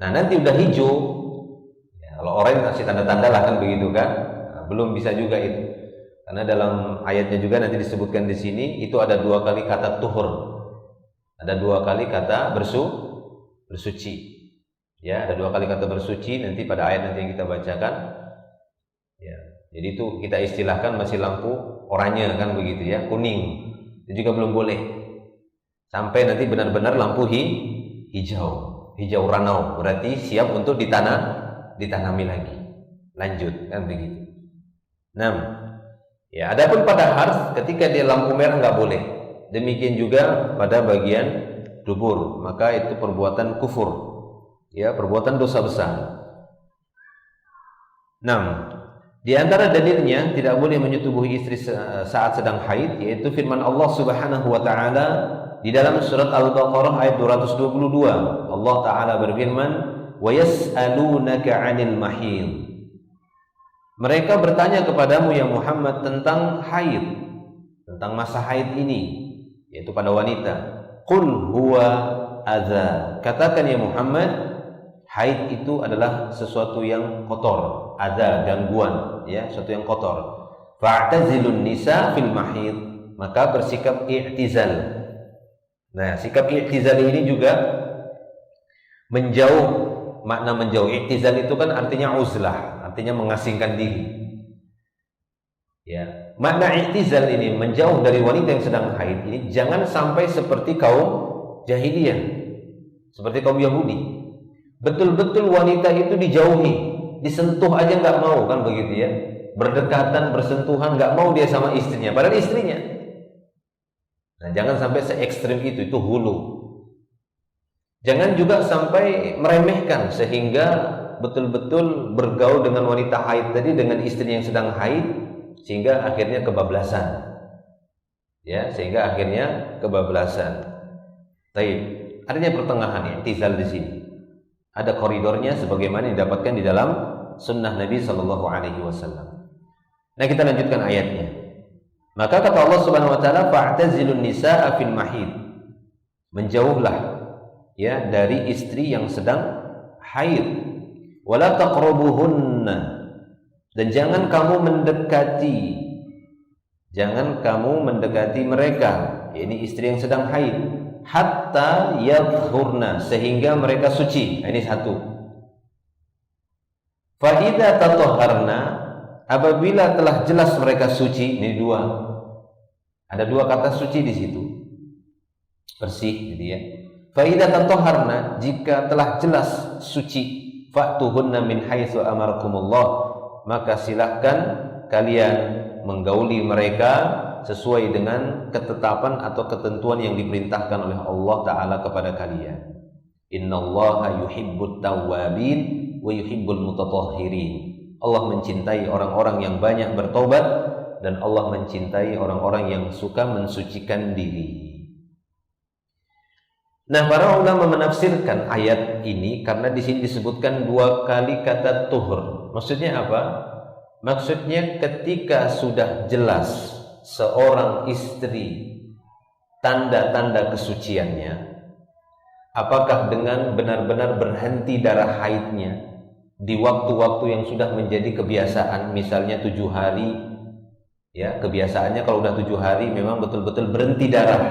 Nah, nanti udah hijau. Ya, kalau orang kasih tanda-tanda lah kan begitu kan? Nah, belum bisa juga itu. Karena dalam ayatnya juga nanti disebutkan di sini itu ada 2 kali kata tuhur. Ada 2 kali kata bersuci. Ya, ada 2 kali kata bersuci nanti pada ayat nanti yang kita bacakan. Ya, jadi itu kita istilahkan masih lampu oranye kan begitu ya, kuning. Itu juga belum boleh. Sampai nanti benar-benar lampu hijau ranau, berarti siap untuk ditanami lagi. Lanjut kan begitu. 6. Ya, adapun pada harz ketika dia lampu merah nggak boleh. Demikian juga pada bagian dubur, maka itu perbuatan kufur. Ya, perbuatan dosa besar. 6. Di antara dalilnya tidak boleh menyetubuhi istri saat sedang haid yaitu firman Allah Subhanahu wa taala di dalam surat Al-Baqarah ayat 222. Allah taala berfirman, "Wa yas'alunaka 'anil mahid." Mereka bertanya kepadamu ya Muhammad tentang haid, tentang masa haid ini, yaitu pada wanita. Qul huwa adza. Katakan ya Muhammad, haid itu adalah sesuatu yang kotor, adza, gangguan, ya, sesuatu yang kotor. Fa'tazilun nisa fil mahid, maka bersikap i'tizal. Nah, sikap i'tizal ini juga menjauh, makna menjauh. I'tizal itu kan artinya uzlah, artinya mengasingkan diri. Ya, makna i'tizal ini menjauh dari wanita yang sedang haid ini jangan sampai seperti kaum jahiliyah, seperti kaum Yahudi. Betul-betul wanita itu dijauhi, disentuh aja nggak mau kan begitu ya, berdekatan, bersentuhan nggak mau dia sama istrinya, padahal istrinya. Nah, jangan sampai se-ekstrim itu hulu. Jangan juga sampai meremehkan sehingga betul-betul bergaul dengan wanita haid tadi dengan istri yang sedang haid sehingga akhirnya kebablasan. Ya, sehingga akhirnya kebablasan. Baik, artinya pertengahan i'tizal di sini. Ada koridornya sebagaimana didapatkan di dalam sunnah Nabi Shallallahu Alaihi Wasallam. Nah, kita lanjutkan ayatnya. Maka kata Allah Subhanahu Wa Taala, "Fa'tazilun nisaa fil mahid." Menjauhlah ya dari istri yang sedang haid. Wala taqrabuhunna. Dan jangan kamu mendekati mereka, yakni istri yang sedang haid. Hatta yadhurna, sehingga mereka suci. Ini satu. Fa idza tatahharna, apabila telah jelas mereka suci. Ini 2. Ada 2 kata suci di situ. Bersih gitu ya. Fa idza tatahharna, jika telah jelas suci, fa'tuhunna min haitsu amarakumullah, maka silahkan kalian menggauli mereka sesuai dengan ketetapan atau ketentuan yang diperintahkan oleh Allah Ta'ala kepada kalian. Innallaha yuhibbut tawwabin wa yuhibbul mutatahhirin. Allah mencintai orang-orang yang banyak bertobat dan Allah mencintai orang-orang yang suka mensucikan diri. Nah, para ulama menafsirkan ayat ini karena di sini disebutkan 2 kali kata tuhur. Maksudnya apa? Maksudnya ketika sudah jelas seorang istri tanda-tanda kesuciannya, apakah dengan benar-benar berhenti darah haidnya di waktu-waktu yang sudah menjadi kebiasaan, misalnya 7 hari ya, kebiasaannya kalau udah 7 hari memang betul-betul berhenti darah,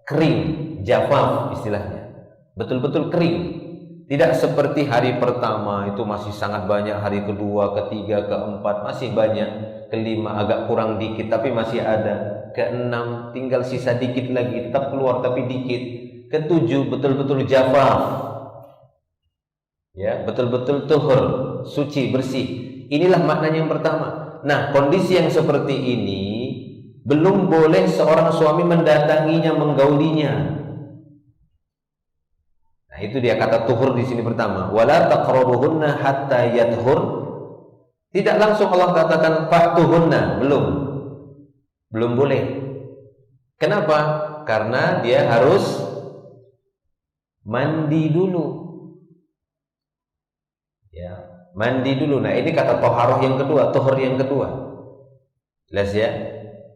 kering, jafaf istilahnya, betul-betul kering. Tidak seperti hari pertama itu masih sangat banyak, hari kedua, ketiga, keempat masih banyak, kelima agak kurang dikit tapi masih ada, keenam tinggal sisa dikit lagi, tetap keluar tapi dikit, ketujuh betul-betul jafaf, ya, betul-betul tuhur, suci, bersih. Inilah maknanya yang pertama. Nah, kondisi yang seperti ini belum boleh seorang suami mendatanginya, menggaulinya. itu dia kata tuhur di sini pertama. Wala taqrabuhunna hatta yadhur. Tidak langsung Allah katakan fatuhunna, belum boleh. Kenapa? Karena dia harus mandi dulu. Ya, mandi dulu. Nah, ini kata toharoh yang kedua, tuhur yang kedua. Jelas ya?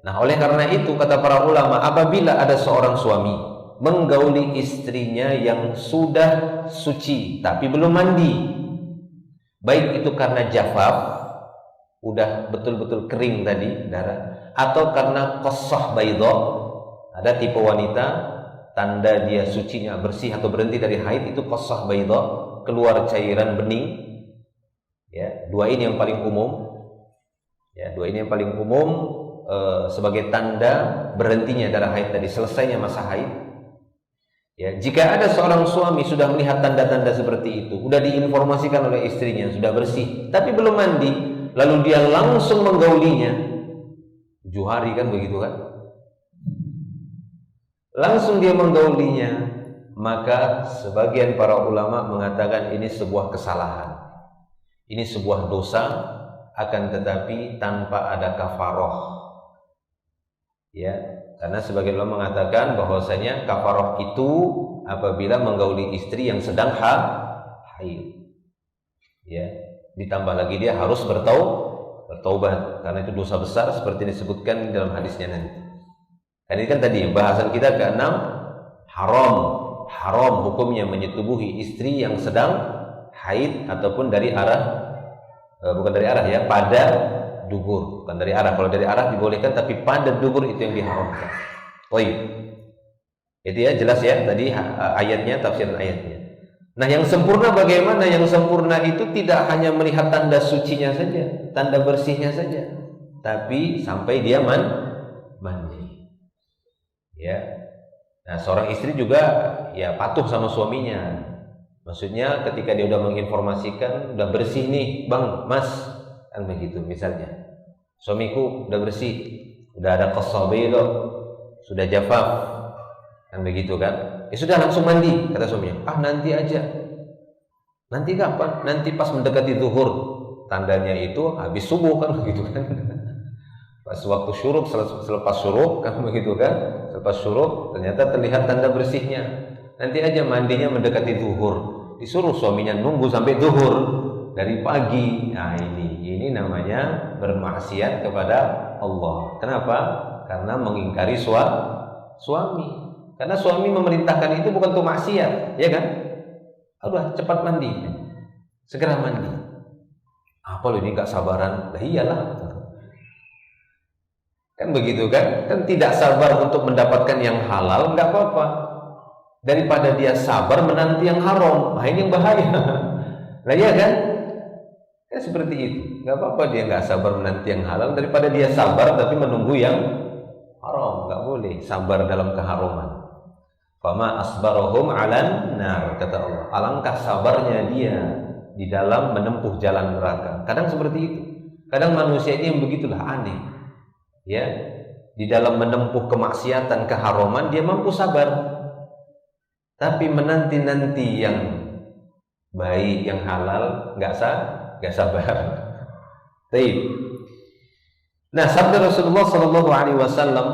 Nah, oleh karena itu kata para ulama, apabila ada seorang suami menggauli istrinya yang sudah suci tapi belum mandi, baik itu karena jafaf, udah betul-betul kering tadi darah, atau karena qasah baydha, ada tipe wanita tanda dia sucinya bersih atau berhenti dari haid itu qasah baydha, keluar cairan bening. Ya, dua ini yang paling umum. Ya, dua ini yang paling umum sebagai tanda berhentinya darah haid tadi, selesainya masa haid. Ya, jika ada seorang suami sudah melihat tanda-tanda seperti itu, sudah diinformasikan oleh istrinya sudah bersih, tapi belum mandi, lalu dia langsung menggaulinya, 7 hari kan begitu kan? Langsung dia menggaulinya, maka sebagian para ulama mengatakan ini sebuah kesalahan, ini sebuah dosa, akan tetapi tanpa ada kafaroh. Ya. Karena sebagian ulama mengatakan bahwasanya kafaroh itu apabila menggauli istri yang sedang haid. Ya, ditambah lagi dia harus bertaubat karena itu dosa besar seperti disebutkan dalam hadisnya nanti. Dan ini kan tadi bahasan kita ke-6, haram hukumnya menyetubuhi istri yang sedang haid ataupun dari arah bukan dari arah ya, pada dubur, bukan dari arah. Kalau dari arah dibolehkan, tapi pada dubur itu yang diharamkan. Itu ya, jelas ya tadi ayatnya, tafsiran ayatnya. Nah, yang sempurna bagaimana? Yang sempurna itu tidak hanya melihat tanda sucinya saja, tanda bersihnya saja, tapi sampai dia mandi. Ya. Nah, seorang istri juga ya patuh sama suaminya. Maksudnya ketika dia udah menginformasikan, udah bersih nih, Bang, Mas, kan begitu misalnya, suamiku udah bersih, udah ada qasah baydha, sudah jafaf, kan begitu kan, ya sudah langsung mandi, kata suaminya. Nanti aja. Nanti kapan? Nanti pas mendekati zuhur, tandanya itu habis subuh kan begitu kan. Pas waktu syuruk, selepas syuruk kan begitu kan, selepas syuruk ternyata terlihat tanda bersihnya. Nanti aja mandinya mendekati zuhur. Disuruh suaminya nunggu sampai zuhur dari pagi. Nah, ini namanya bermaksiat kepada Allah. Kenapa? Karena mengingkari suami. Karena suami memerintahkan itu bukan untuk maksiat, ya kan? Udah cepat mandi, segera mandi. Apa lo ini gak sabaran? Lah iyalah, kan begitu kan? Kan tidak sabar untuk mendapatkan yang halal, nggak apa-apa. Daripada dia sabar menanti yang haram, ini yang bahaya. Nah iya kan? Kan seperti itu. Nggak apa-apa dia nggak sabar menanti yang halal, daripada dia sabar tapi menunggu yang haram. Nggak boleh sabar dalam keharuman. Fama asbarahum 'alan nar, kata Allah. Alangkah sabarnya dia di dalam menempuh jalan neraka. Kadang seperti itu. Kadang manusia ini yang begitulah, aneh. Ya, di dalam menempuh kemaksiatan, keharuman dia mampu sabar. Tapi menanti-nanti yang baik, yang halal, nggak sabar. Baik. Nah, sabda Rasulullah Shallallahu Alaihi Wasallam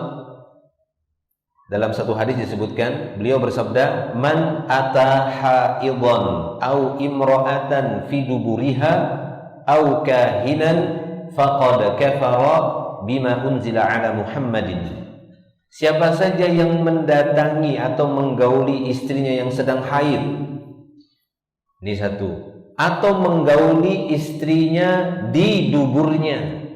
dalam satu hadis disebutkan, beliau bersabda, "Man ata haidhan au imra'atan fi duburiha au kahinan faqad kafara bima unzila ala Muhammadin." Siapa saja yang mendatangi atau menggauli istrinya yang sedang haid, ini satu, atau menggauli istrinya di duburnya,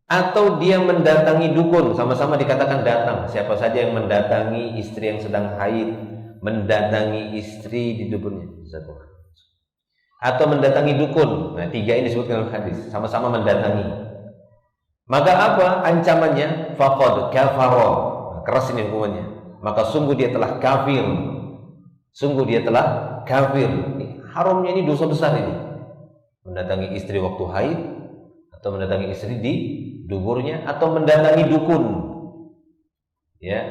atau dia mendatangi dukun, sama-sama dikatakan datang. Siapa saja yang mendatangi istri yang sedang haid, mendatangi istri di duburnya, satu, atau mendatangi dukun. Nah, 3 ini disebutkan dalam hadis, sama-sama mendatangi. Maka apa ancamannya? Faqad kafara. Keras ini hukumannya. Maka sungguh dia telah kafir. Sungguh dia telah kafir. Haramnya ini dosa besar ini. Mendatangi istri waktu haid, atau mendatangi istri di duburnya, atau mendatangi dukun. Ya.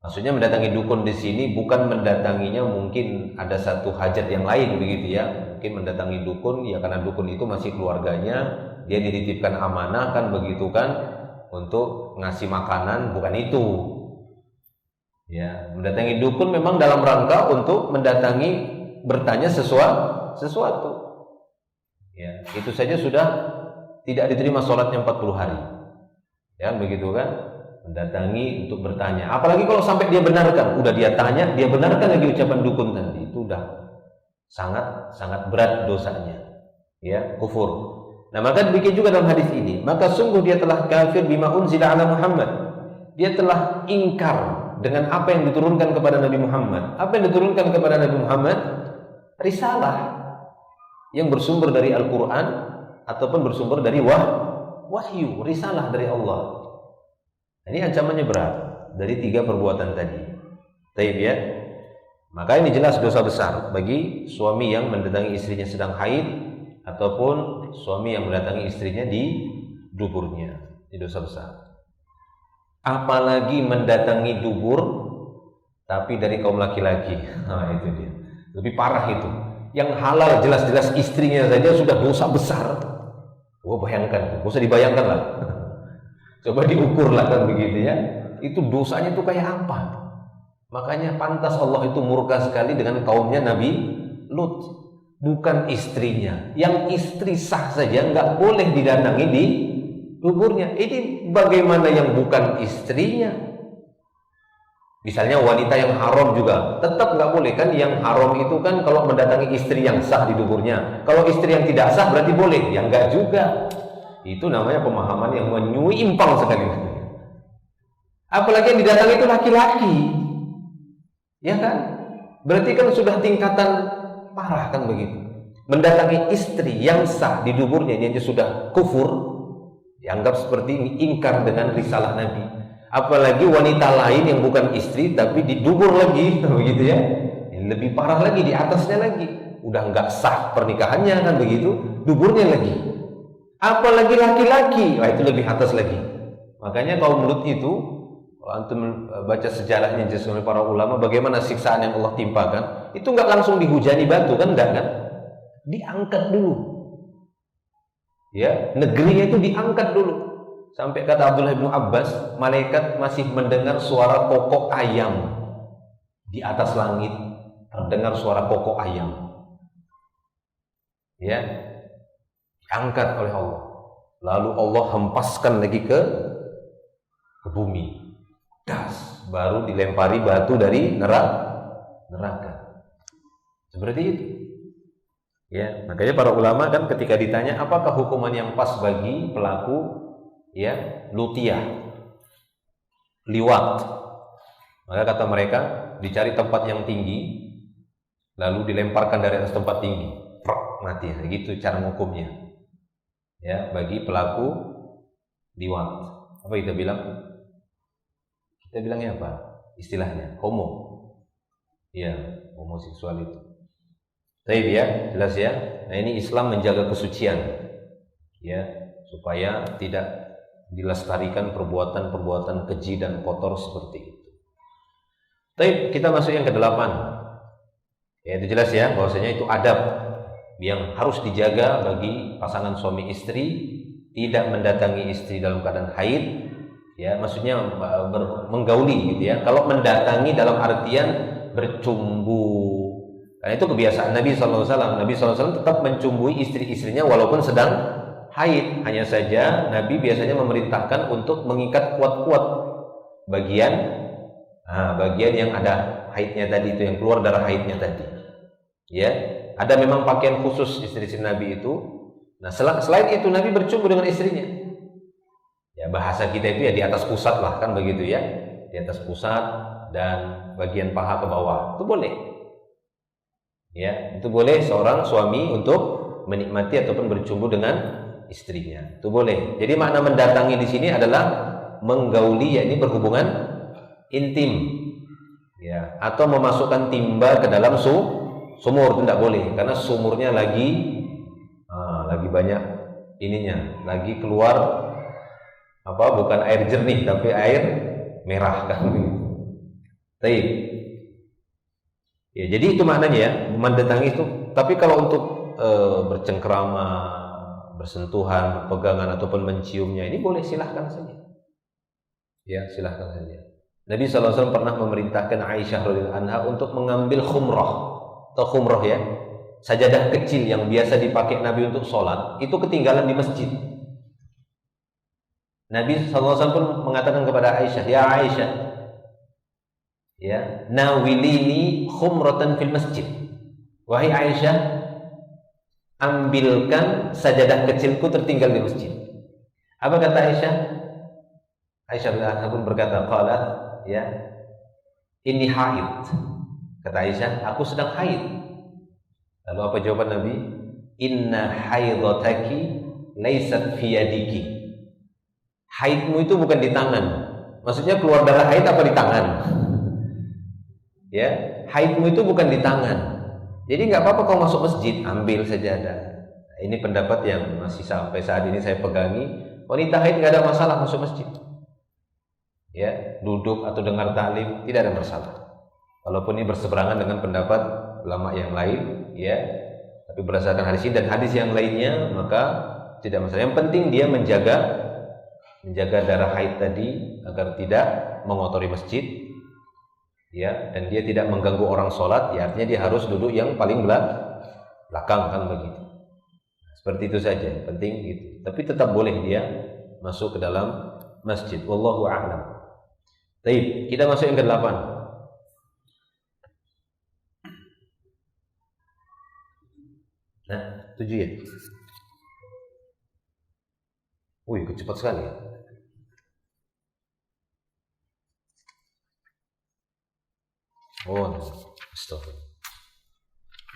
Maksudnya mendatangi dukun di sini bukan mendatanginya mungkin ada satu hajat yang lain begitu ya. Mungkin mendatangi dukun ya karena dukun itu masih keluarganya, dia dititipkan amanah kan begitu kan untuk ngasih makanan, bukan itu. Ya, mendatangi dukun memang dalam rangka untuk mendatangi bertanya sesuatu. Ya, itu saja sudah tidak diterima sholatnya 40 hari. Ya, begitu kan? Mendatangi untuk bertanya. Apalagi kalau sampai dia benarkan, udah dia tanya, dia benarkan lagi ucapan dukun tadi, itu udah sangat berat dosanya. Ya, kufur. Nah, maka demikian juga dalam hadis ini, maka sungguh dia telah kafir bima unzila ala Muhammad. Dia telah ingkar dengan apa yang diturunkan kepada Nabi Muhammad. Apa yang diturunkan kepada Nabi Muhammad? Risalah yang bersumber dari Al-Quran ataupun bersumber dari wahyu, risalah dari Allah. Ini ancamannya berat dari 3 perbuatan tadi. Taib ya. Maka ini jelas dosa besar bagi suami yang mendatangi istrinya sedang haid ataupun suami yang mendatangi istrinya di duburnya. Ini dosa besar. Apalagi mendatangi dubur tapi dari kaum laki-laki. Nah, itu dia. Lebih parah itu. Yang halal jelas-jelas istrinya saja sudah dosa besar. Oh, bayangkan, gak usah dibayangkan lah. Coba diukur lah kan begitu ya. Itu dosanya itu kayak apa? Makanya pantas Allah itu murka sekali dengan kaumnya Nabi Lut. Bukan istrinya. Yang istri sah saja nggak boleh didatangi di duburnya. Ini bagaimana yang bukan istrinya? Misalnya wanita yang haram juga tetap nggak boleh kan? Yang haram itu kan kalau mendatangi istri yang sah di duburnya. Kalau istri yang tidak sah berarti boleh? Ya enggak juga. Itu namanya pemahaman yang menyimpang sekali. Apalagi yang didatangi itu laki-laki, ya kan? Berarti kan sudah tingkatan parah kan begitu. Mendatangi istri yang sah di duburnya ini aja sudah kufur, dianggap seperti ini, ingkar dengan risalah Nabi. Apalagi wanita lain yang bukan istri tapi didubur lagi, begitu ya. Ini lebih parah lagi, di atasnya lagi. Udah nggak sah pernikahannya kan begitu, duburnya lagi. Apalagi laki-laki, wah itu lebih atas lagi. Makanya kaum Lut itu, kalau antum baca sejarahnya jelas oleh para ulama, bagaimana siksaan yang Allah timpakan, itu nggak langsung dihujani batu kan, enggak kan? Diangkat dulu. Ya, negerinya itu diangkat dulu. Sampai kata Abdullah bin Abbas, malaikat masih mendengar suara kokok ayam di atas langit, terdengar suara kokok ayam. Ya, diangkat oleh Allah. Lalu Allah hempaskan lagi ke bumi. Das, baru dilempari batu dari neraka. Seperti itu. Ya, makanya para ulama kan ketika ditanya apakah hukuman yang pas bagi pelaku ya lutiyah, liwat, maka kata mereka dicari tempat yang tinggi lalu dilemparkan dari atas tempat tinggi, mati. Gitu cara hukumnya ya bagi pelaku liwat. Apa kita bilang? Kita bilangnya apa istilahnya? Homo ya, homoseksual itu. Baik ya, jelas ya. Nah, ini Islam menjaga kesucian ya, supaya tidak dilestarikan perbuatan-perbuatan keji dan kotor seperti itu. Baik, kita masuk yang ke-8. Ya, itu jelas ya, bahwasanya itu adab yang harus dijaga bagi pasangan suami istri, tidak mendatangi istri dalam keadaan haid, ya, maksudnya menggauli gitu ya. Kalau mendatangi dalam artian bercumbu, karena itu kebiasaan Nabi SAW. Nabi SAW tetap mencumbui istri-istrinya walaupun sedang haid. Hanya saja Nabi biasanya memerintahkan untuk mengikat kuat-kuat bagian yang ada haidnya tadi, itu yang keluar darah haidnya tadi. Ya, ada memang pakaian khusus istri-istri Nabi itu. Nah, selain itu Nabi bercumbu dengan istrinya. Ya, bahasa kita itu ya di atas pusat lah kan begitu ya. Di atas pusat dan bagian paha ke bawah. Itu boleh. Ya, itu boleh seorang suami untuk menikmati ataupun bercumbu dengan istrinya. Itu boleh. Jadi makna mendatangi di sini adalah menggauli, yakni berhubungan intim. Ya, atau memasukkan timba ke dalam sumur itu tidak boleh, karena sumurnya lagi banyak ininya, lagi keluar bukan air jernih tapi air merah kan. Taib. Ya, jadi itu maknanya ya, mendatangi itu. Tapi kalau untuk bercengkrama, bersentuhan, pegangan ataupun menciumnya ini boleh, silahkan saja. Ya, silahkan saja. Nabi SAW pernah memerintahkan Aisyah radhiyallahu anha untuk mengambil khumrah atau khumrah ya, sajadah kecil yang biasa dipakai Nabi untuk sholat, itu ketinggalan di masjid. Nabi SAW pun mengatakan kepada Aisyah, ya Aisyah, ya, nawilini khumratan fil masjid. Wahai Aisyah, ambilkan sajadah kecilku tertinggal di masjid. Apa kata Aisyah? Aisyah pun berkata, qalat, ya, inni haid. Kata Aisyah, aku sedang haid. Lalu apa jawaban Nabi? Inna haidhataki laysat fi yadiki. Haidmu itu bukan di tangan. Maksudnya keluar darah haid apa di tangan? Ya, haidmu itu bukan di tangan. Jadi nggak apa-apa kau masuk masjid, ambil sajadah. Nah, ini pendapat yang masih sampai saat ini saya pegangi. Wanita haid nggak ada masalah masuk masjid. Ya, duduk atau dengar taklim tidak ada masalah. Walaupun ini berseberangan dengan pendapat ulama yang lain, ya. Tapi berdasarkan hadis ini dan hadis yang lainnya, maka tidak masalah. Yang penting dia menjaga darah haid tadi agar tidak mengotori masjid. Ya, dan dia tidak mengganggu orang sholat, ya artinya dia harus duduk yang paling belakang, kan begitu. Seperti itu saja, penting gitu. Tapi tetap boleh dia masuk ke dalam masjid. Wallahu a'lam. Baik, kita masuk yang ke-8. Nah, 7 ya. Wih, cepat sekali ya. Oh, astagfirullah.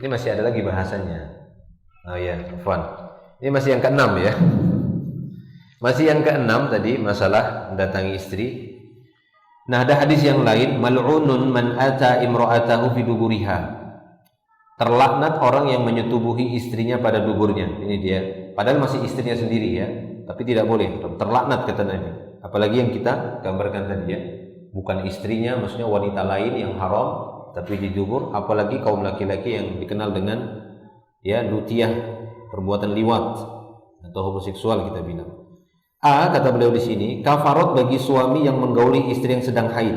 Ini masih ada lagi bahasanya. Oh ya, Afwan. Ini masih yang ke-6 ya. Masih yang ke-6 tadi masalah mendatangi istri. Nah, ada hadis yang lain, mal'unun man ata imra'atahu fi duburiha. Terlaknat orang yang menyetubuhi istrinya pada duburnya. Ini dia. Padahal masih istrinya sendiri ya, tapi tidak boleh. Terlaknat kata Nabi. Apalagi yang kita gambarkan tadi ya. Bukan istrinya, maksudnya wanita lain yang haram tapi di dubur, apalagi kaum laki-laki yang dikenal dengan ya lutiyah, perbuatan liwat atau homoseksual kita bilang. Kata beliau di sini, kafarat bagi suami yang menggauli istri yang sedang haid.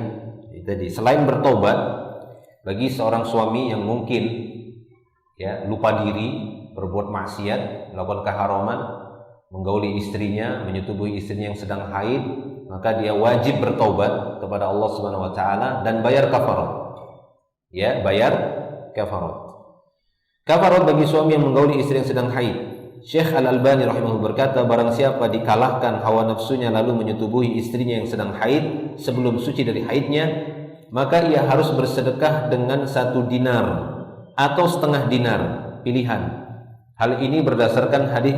Jadi selain bertobat, bagi seorang suami yang mungkin ya lupa diri, berbuat maksiat, melakukan keharaman, menggauli istrinya, menyetubuhi istrinya yang sedang haid, maka dia wajib bertobat kepada Allah Subhanahu wa taala dan bayar kafarat. Ya, bayar kafarat. Kafarat bagi suami yang menggauli istri yang sedang haid. Syekh Al-Albani rahimahullah berkata, barang siapa dikalahkan hawa nafsunya lalu menyetubuhi istrinya yang sedang haid sebelum suci dari haidnya, maka ia harus bersedekah dengan 1 dinar atau setengah dinar, pilihan. Hal ini berdasarkan hadis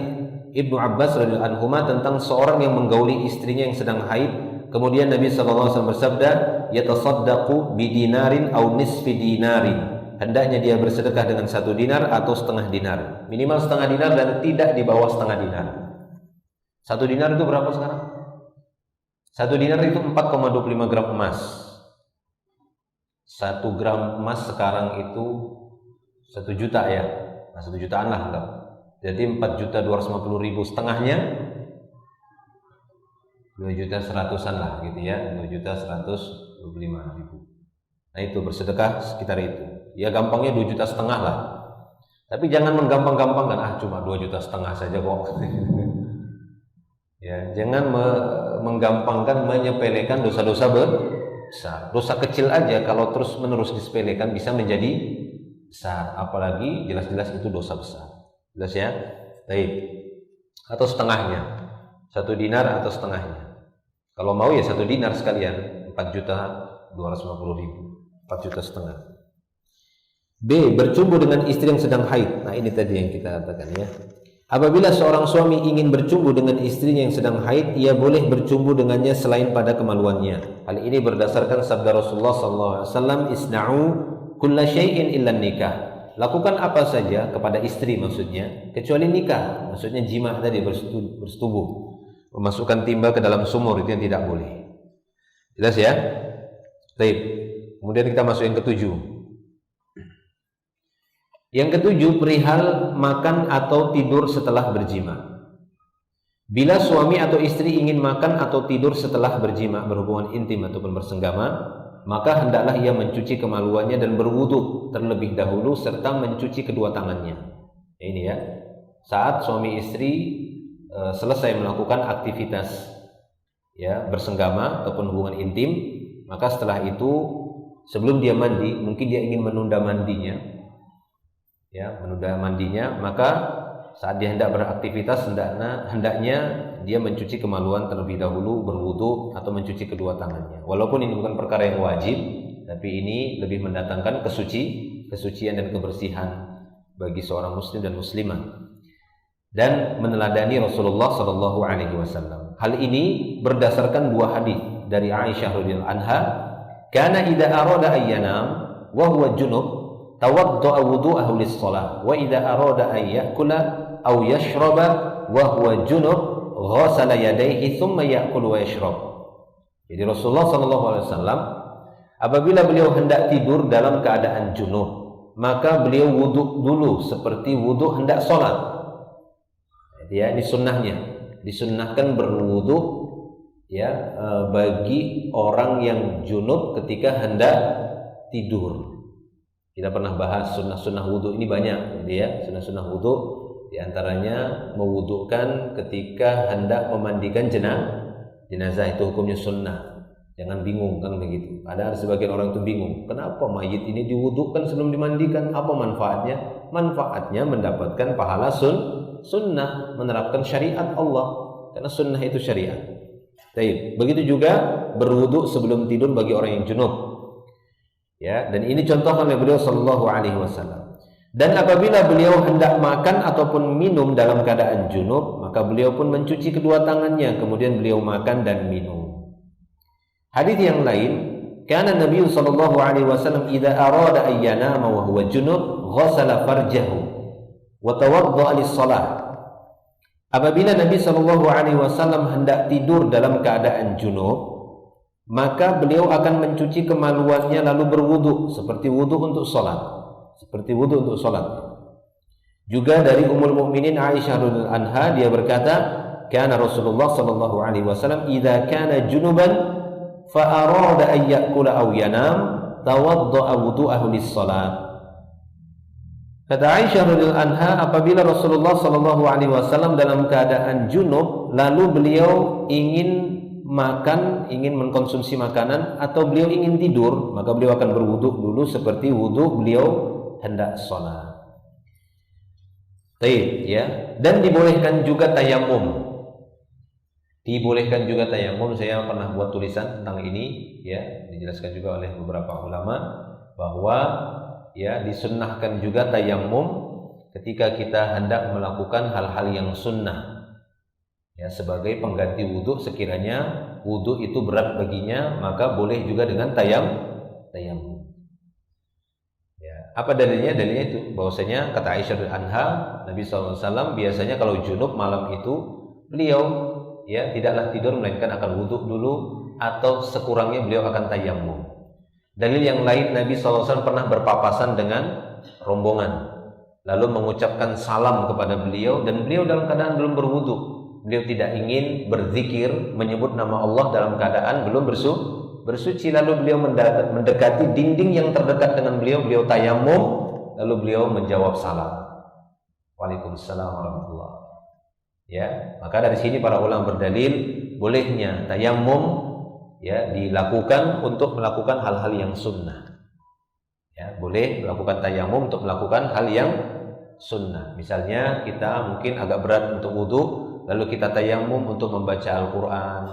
Ibnu Abbas radhiyallahu anhu tentang seorang yang menggauli istrinya yang sedang haid. Kemudian Nabi SAW bersabda, yatasaddaqu bidinarin au nisfi dinarin. Hendaknya dia bersedekah dengan 1 dinar atau setengah dinar. Minimal setengah dinar dan tidak di bawah setengah dinar. 1 dinar itu berapa sekarang? 1 dinar itu 4,25 gram emas. 1 gram emas sekarang itu 1 juta ya. Nah, 1 jutaan lah enggak. Jadi 4.250.000, setengahnya 2.100.000-an lah gitu ya, 2.125.000. Nah itu bersedekah sekitar itu. Ya gampangnya 2,5 juta lah. Tapi jangan menggampang-gampangkan, cuma 2,5 juta saja kok. Ya, jangan menggampangkan, menyepelekan dosa-dosa besar. Dosa kecil aja kalau terus-menerus disepelekan bisa menjadi besar, apalagi jelas-jelas itu dosa besar. Jelas ya? Baik. Atau setengahnya. 1 dinar atau setengahnya. Kalau mau ya 1 dinar sekalian, 4.250.000, 4,5 juta. B. Bercumbu dengan istri yang sedang haid. Nah ini tadi yang kita katakan ya. Apabila seorang suami ingin bercumbu dengan istrinya yang sedang haid, ia boleh bercumbu dengannya selain pada kemaluannya. Hal ini berdasarkan sabda Rasulullah SAW, isna'u kulla syai'in illa nikah. Lakukan apa saja kepada istri maksudnya, kecuali nikah. Maksudnya jima tadi, bersetubuh. Memasukkan timba ke dalam sumur itu yang tidak boleh. Jelas ya? Baik. Kemudian kita masuk yang ketujuh. Yang ketujuh, perihal makan atau tidur setelah berjima. Bila suami atau istri ingin makan atau tidur setelah berjima, berhubungan intim ataupun bersenggama, maka hendaklah ia mencuci kemaluannya dan berwudu terlebih dahulu serta mencuci kedua tangannya. Ini ya, saat suami istri selesai melakukan aktivitas ya bersenggama ataupun hubungan intim, maka setelah itu sebelum dia mandi, mungkin dia ingin menunda mandinya, maka saat dia hendak beraktivitas hendaknya dia mencuci kemaluan terlebih dahulu, berwudu atau mencuci kedua tangannya. Walaupun ini bukan perkara yang wajib, tapi ini lebih mendatangkan kesucian dan kebersihan bagi seorang muslim dan muslimah, dan meneladani Rasulullah Shallallahu Alaihi Wasallam. Hal ini berdasarkan dua hadis dari Aisyah radhiyallahu anha, "Kana idza arada ayyanam wa huwa junub tawadda'a wudu'ahu lis-shalah wa idza arada an ya'kula aw yashraba wa huwa junub ghassala yadayhi thumma ya'kulu wa yashrab." Jadi Rasulullah sallallahu alaihi wasallam apabila beliau hendak tidur dalam keadaan junub, maka beliau wudhu dulu seperti wudhu hendak sholat. Ya, ini sunnahnya. Disunnahkan berwudhu ya bagi orang yang junub ketika hendak tidur. Kita pernah bahas sunnah-sunnah wudhu ini banyak, jadi ya sunnah-sunnah wudhu diantaranya mewudhukan ketika hendak memandikan jenazah, itu hukumnya sunnah. Jangan bingung kan begitu. Ada sebagian orang itu bingung, kenapa mayit ini diwudhukan sebelum dimandikan? Apa manfaatnya? Manfaatnya mendapatkan pahala sunnah, menerapkan syariat Allah, karena sunnah itu syariat. Baik, begitu juga berwudhu sebelum tidur bagi orang yang junub. Ya, dan ini contoh oleh beliau sallallahu alaihi wasallam. Dan apabila beliau hendak makan ataupun minum dalam keadaan junub, maka beliau pun mencuci kedua tangannya, kemudian beliau makan dan minum. Hadis yang lain, kana Nabi sallallahu alaihi wasallam idza arada an yanama wa huwa junub, ghassala farjahu wa tawadda'a lis-shalah. Apabila Nabi sallallahu alaihi wasallam hendak tidur dalam keadaan junub, maka beliau akan mencuci kemaluannya lalu berwudu seperti wudu untuk sholat, Juga dari Ummul Mukminin Aisyah radhiyallahu anha, dia berkata, kana Rasulullah sallallahu alaihi wasallam idza kana junuban fa arada an ya'kula aw yanam tawadda'a wudu'ahu lis-shalat. Kata Aisyah radhiyallahu anha, apabila Rasulullah sallallahu alaihi wasallam dalam keadaan junub lalu beliau ingin mengkonsumsi makanan atau beliau ingin tidur, maka beliau akan berwudu dulu seperti wudu beliau hendak sholat. Baik, ya. Dan dibolehkan juga tayamum. Saya pernah buat tulisan tentang ini, ya, dijelaskan juga oleh beberapa ulama bahwa ya disunnahkan juga tayamum ketika kita hendak melakukan hal-hal yang sunnah. Ya, sebagai pengganti wudhu sekiranya wudhu itu berat baginya, maka boleh juga dengan tayamum. Ya, apa dalilnya? Dalilnya itu bahwasanya kata Aisyah anha, Nabi SAW biasanya kalau junub malam itu beliau ya tidaklah tidur melainkan akan wudhu dulu atau sekurangnya beliau akan tayamum. Dalil yang lain, Nabi SAW pernah berpapasan dengan rombongan lalu mengucapkan salam kepada beliau dan beliau dalam keadaan belum berwudhu. Beliau tidak ingin berzikir menyebut nama Allah dalam keadaan belum bersuci, lalu beliau mendekati dinding yang terdekat dengan beliau tayamum, lalu beliau menjawab salam. Waalaikumsalam warahmatullahi. Ya, maka dari sini para ulama berdalil bolehnya tayamum ya dilakukan untuk melakukan hal-hal yang sunnah. Ya, boleh melakukan tayamum untuk melakukan hal yang sunnah. Misalnya kita mungkin agak berat untuk wudu, lalu kita tayamum untuk membaca Al-Quran,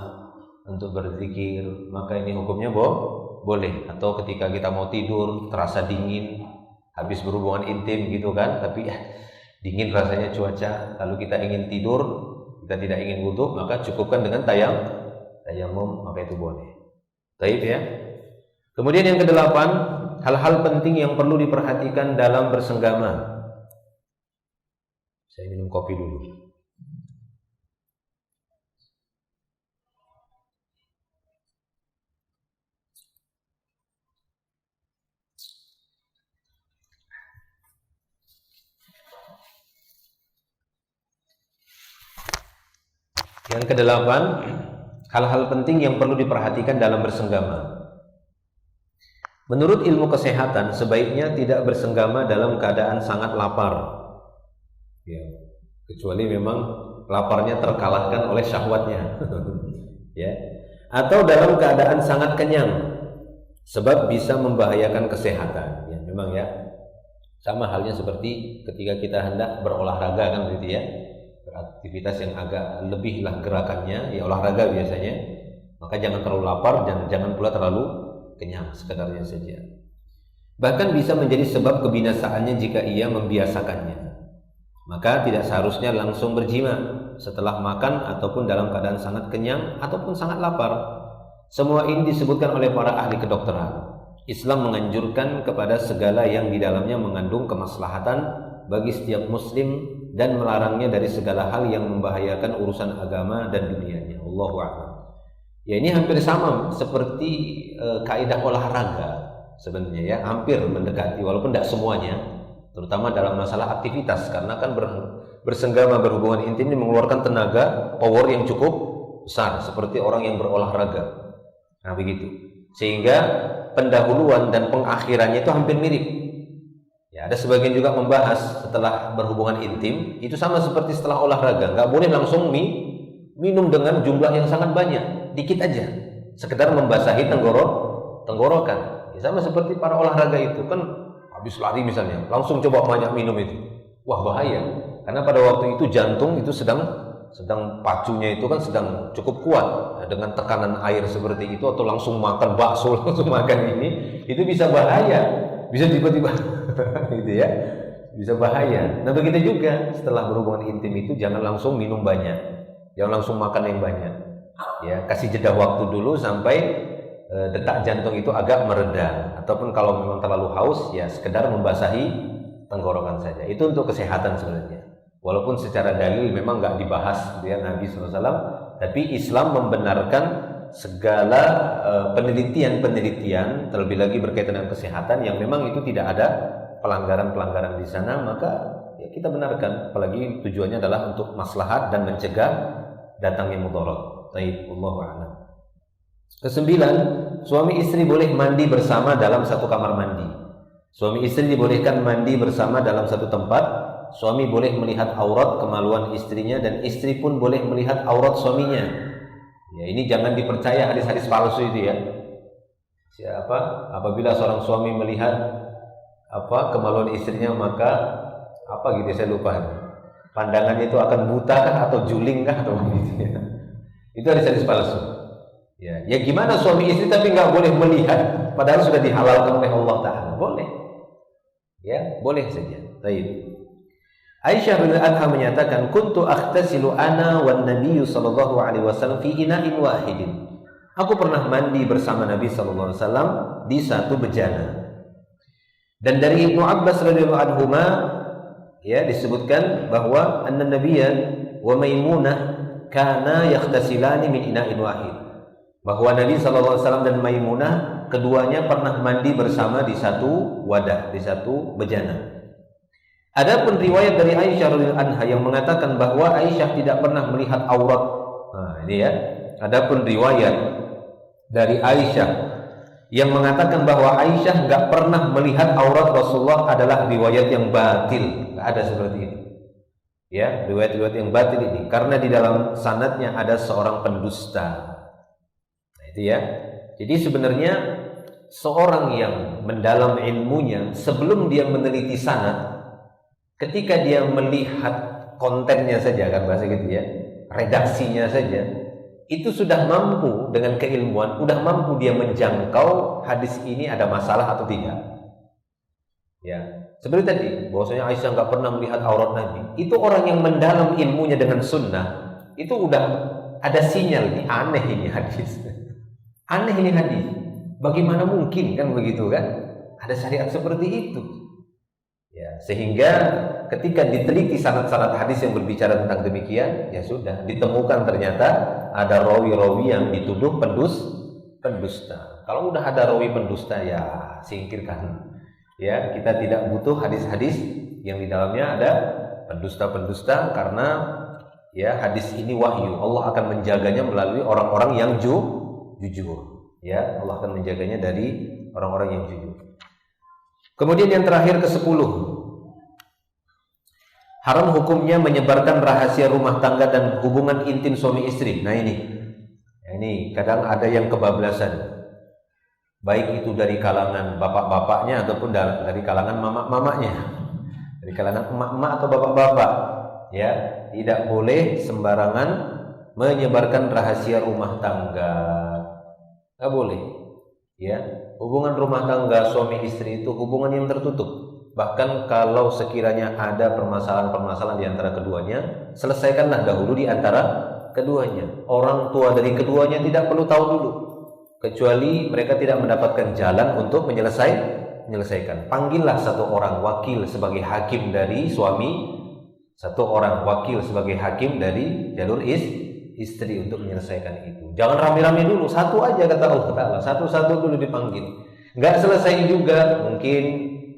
untuk berzikir, maka ini hukumnya boleh. Atau ketika kita mau tidur terasa dingin habis berhubungan intim gitu kan, tapi dingin rasanya cuaca, lalu kita ingin tidur, kita tidak ingin wudu, maka cukupkan dengan tayamum, maka itu boleh. Baik ya. Kemudian yang kedelapan, hal-hal penting yang perlu diperhatikan dalam bersenggama. Saya minum kopi dulu. Yang kedelapan, hal-hal penting yang perlu diperhatikan dalam bersenggama. Menurut ilmu kesehatan, sebaiknya tidak bersenggama dalam keadaan sangat lapar. Ya, kecuali memang laparnya terkalahkan oleh syahwatnya. Ya. Atau dalam keadaan sangat kenyang, sebab bisa membahayakan kesehatan. Ya, memang ya. Sama halnya seperti ketika kita hendak berolahraga kan gitu ya. Beraktivitas yang agak lebih lah gerakannya, ya olahraga biasanya. Maka jangan terlalu lapar dan jangan pula terlalu kenyang, sekedarnya saja. Bahkan bisa menjadi sebab kebinasaannya jika ia membiasakannya. Maka tidak seharusnya langsung berjima setelah makan ataupun dalam keadaan sangat kenyang ataupun sangat lapar. Semua ini disebutkan oleh para ahli kedokteran. Islam menganjurkan kepada segala yang di dalamnya mengandung kemaslahatan bagi setiap muslim dan melarangnya dari segala hal yang membahayakan urusan agama dan dunianya. Allahu a'lam. Ya, ini hampir sama seperti kaidah olahraga sebenarnya ya, hampir mendekati walaupun tidak semuanya, terutama dalam masalah aktivitas, karena kan bersenggama berhubungan intim ini mengeluarkan tenaga power yang cukup besar seperti orang yang berolahraga. Nah, begitu. Sehingga pendahuluan dan pengakhirannya itu hampir mirip. Ya, ada sebagian juga membahas setelah berhubungan intim itu sama seperti setelah olahraga, nggak boleh langsung minum dengan jumlah yang sangat banyak, dikit aja, sekedar membasahi tenggorokan. Ya, sama seperti para olahraga itu kan, habis lari misalnya, langsung coba banyak minum itu, wah bahaya, karena pada waktu itu jantung itu sedang pacunya itu kan sedang cukup kuat. Nah, dengan tekanan air seperti itu atau langsung makan bakso, langsung makan ini, itu bisa bahaya, bisa tiba-tiba gitu ya, bisa bahaya. Nah begitu juga setelah berhubungan intim itu jangan langsung minum banyak, jangan langsung makan yang banyak. Ya, kasih jeda waktu dulu sampai detak jantung itu agak mereda, ataupun kalau memang terlalu haus ya sekedar membasahi tenggorokan saja. Itu untuk kesehatan sebenarnya. Walaupun secara dalil memang nggak dibahas dia Nabi SAW, tapi Islam membenarkan segala penelitian terlebih lagi berkaitan dengan kesehatan yang memang itu tidak ada pelanggaran-pelanggaran di sana, maka ya kita benarkan, apalagi tujuannya adalah untuk maslahat dan mencegah datangnya mudarat. Baik, wallahu a'lam. Kesembilan, suami istri boleh mandi bersama dalam satu kamar mandi. Suami istri dibolehkan mandi bersama dalam satu tempat. Suami boleh melihat aurat kemaluan istrinya dan istri pun boleh melihat aurat suaminya. Ya, ini jangan dipercaya hadis-hadis palsu itu ya. Apabila seorang suami melihat kemaluan istrinya, maka gitu saya lupa. Pandangannya itu akan buta kah atau juling kah atau begitu ya. Itu hadis-hadis palsu. Ya gimana suami istri tapi nggak boleh melihat padahal sudah dihalalkan oleh Allah Ta'ala? Boleh. Ya, boleh saja. Baik. Aisyah bin Anha menyatakan, kuntu akhtasilu ana wan nabiyyu sallallahu alaihi wasallam fi ina'in wahidin. Aku pernah mandi bersama Nabi sallallahu alaihi wasallam di satu bejana. Dan dari Ibnu Abbas radhiyallahu anhuma ya disebutkan bahwa anna nabiyya wa Maimunah kana yakhtasilani min ina'in wahid. Bahwa Nabi sallallahu alaihi wasallam dan Maimunah keduanya pernah mandi bersama di satu wadah, di satu bejana. Adapun riwayat dari Aisyah radhiyallahu anha yang mengatakan bahwa Aisyah tidak pernah melihat aurat. Nah, ini ya. Adapun riwayat dari Aisyah yang mengatakan bahwa Aisyah nggak pernah melihat aurat Rasulullah adalah riwayat yang batil. Nggak ada seperti itu. Ya, riwayat-riwayat yang batil ini karena di dalam sanadnya ada seorang pendusta. Nah, itu ya. Jadi sebenarnya seorang yang mendalam ilmunya sebelum dia meneliti sanad, ketika dia melihat kontennya saja, kan bahasa gitu ya, redaksinya saja, itu sudah mampu dengan keilmuan, sudah mampu dia menjangkau hadis ini ada masalah atau tidak. Ya, seperti tadi, bahwasanya Aisyah nggak pernah melihat aurat Nabi. Itu orang yang mendalam ilmunya dengan sunnah, itu udah ada sinyal nih, aneh ini hadis. Aneh ini hadis. Bagaimana mungkin kan begitu kan? Ada syariat seperti itu. Ya, sehingga ketika diteliti sanad-sanad hadis yang berbicara tentang demikian, ya sudah ditemukan ternyata ada rawi-rawi yang dituduh pendusta. Kalau udah ada rawi pendusta ya singkirkan. Ya, kita tidak butuh hadis-hadis yang di dalamnya ada pendusta-pendusta karena ya, hadis ini wahyu. Allah akan menjaganya melalui orang-orang yang jujur. Ya, Allah akan menjaganya dari orang-orang yang jujur. Kemudian yang terakhir ke-10, haram hukumnya menyebarkan rahasia rumah tangga dan hubungan intim suami istri. Nah ini kadang ada yang kebablasan, baik itu dari kalangan bapak-bapaknya ataupun dari kalangan mamak-mamaknya, dari kalangan emak-emak atau bapak-bapak. Ya, tidak boleh sembarangan menyebarkan rahasia rumah tangga. Nggak boleh. Ya, hubungan rumah tangga suami istri itu hubungan yang tertutup. Bahkan kalau sekiranya ada permasalahan-permasalahan di antara keduanya, selesaikanlah dahulu di antara keduanya. Orang tua dari keduanya tidak perlu tahu dulu, kecuali mereka tidak mendapatkan jalan untuk menyelesaikan. Panggillah satu orang wakil sebagai hakim dari suami, satu orang wakil sebagai hakim dari jalur istri untuk menyelesaikan itu. Jangan rame-rame dulu, satu aja kata Allah Ta'ala, satu-satu dulu dipanggil. Nggak selesai juga, mungkin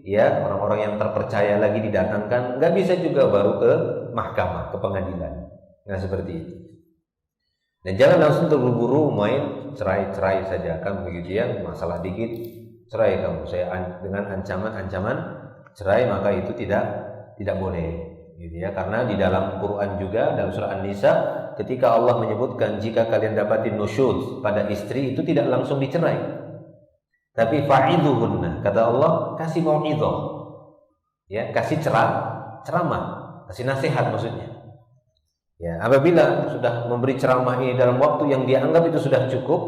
ya orang-orang yang terpercaya lagi didatangkan, nggak bisa juga baru ke mahkamah, ke pengadilan. Nah seperti itu. Dan jangan langsung terburu-buru main cerai saja kan begitu ya, masalah dikit cerai kamu, saya dengan ancaman cerai, maka itu tidak boleh. Gitu ya, karena di dalam Quran juga dalam surah An-Nisa ketika Allah menyebutkan jika kalian dapatin nusyuz pada istri itu tidak langsung dicerai, tapi fa'idhuhunna, kata Allah kasih mau'idhah, ya, kasih ceramah, kasih nasihat maksudnya. Ya, apabila sudah memberi ceramah ini dalam waktu yang dia anggap itu sudah cukup,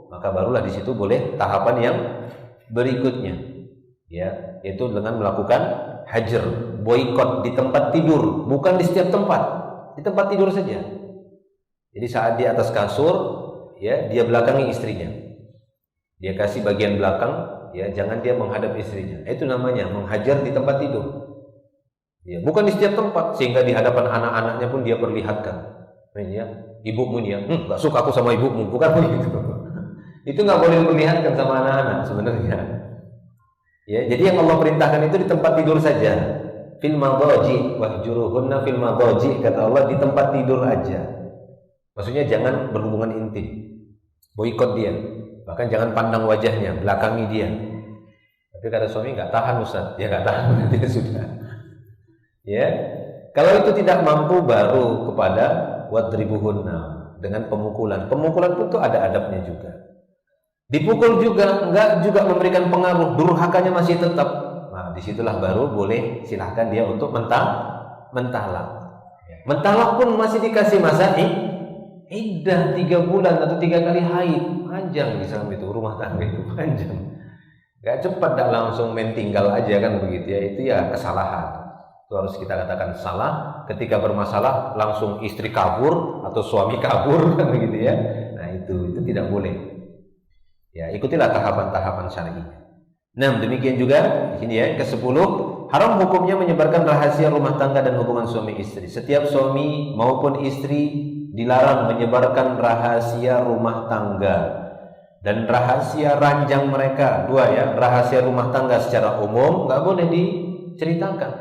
maka barulah di situ boleh tahapan yang berikutnya, ya, yaitu dengan melakukan hajar, boikot di tempat tidur, bukan di setiap tempat, di tempat tidur saja. Jadi saat di atas kasur, ya, dia belakangi istrinya, dia kasih bagian belakang, ya, jangan dia menghadap istrinya. Itu namanya menghajar di tempat tidur, ya, bukan di setiap tempat, sehingga di hadapan anak-anaknya pun dia perlihatkan, ya, ibumu dia, nggak suka aku sama ibumu, bukan begitu. Itu nggak boleh diperlihatkan sama anak-anak sebenarnya. Ya, jadi yang Allah perintahkan itu di tempat tidur saja. Fil madhaji wahjuruhunna fil madhaji, kata Allah, di tempat tidur aja. Maksudnya jangan berhubungan intim, boikot dia, bahkan jangan pandang wajahnya, belakangi dia. Tapi kata suami nggak tahan Ustaz, ya nggak tahan dia sudah. Ya, kalau itu tidak mampu baru kepada wadribuhunna, dengan pemukulan. Pemukulan pun itu ada adabnya juga. Dipukul juga enggak juga memberikan pengaruh, durhakanya masih tetap. Nah, disitulah baru boleh silahkan dia untuk mentalak. Mentalak pun masih dikasih masa iddah 3 bulan atau 3 kali haid. Panjang misalnya itu rumah tangga itu panjang. Enggak cepat dah langsung main tinggal aja kan begitu ya. Itu ya kesalahan. Itu harus kita katakan salah. Ketika bermasalah langsung istri kabur atau suami kabur kan begitu ya. Nah, itu tidak boleh. Ya, ikutilah tahapan-tahapan syar'i. Nah, demikian juga di sini ya, ke-10, haram hukumnya menyebarkan rahasia rumah tangga dan hubungan suami istri. Setiap suami maupun istri dilarang menyebarkan rahasia rumah tangga dan rahasia ranjang mereka. 2 ya, rahasia rumah tangga secara umum nggak boleh diceritakan,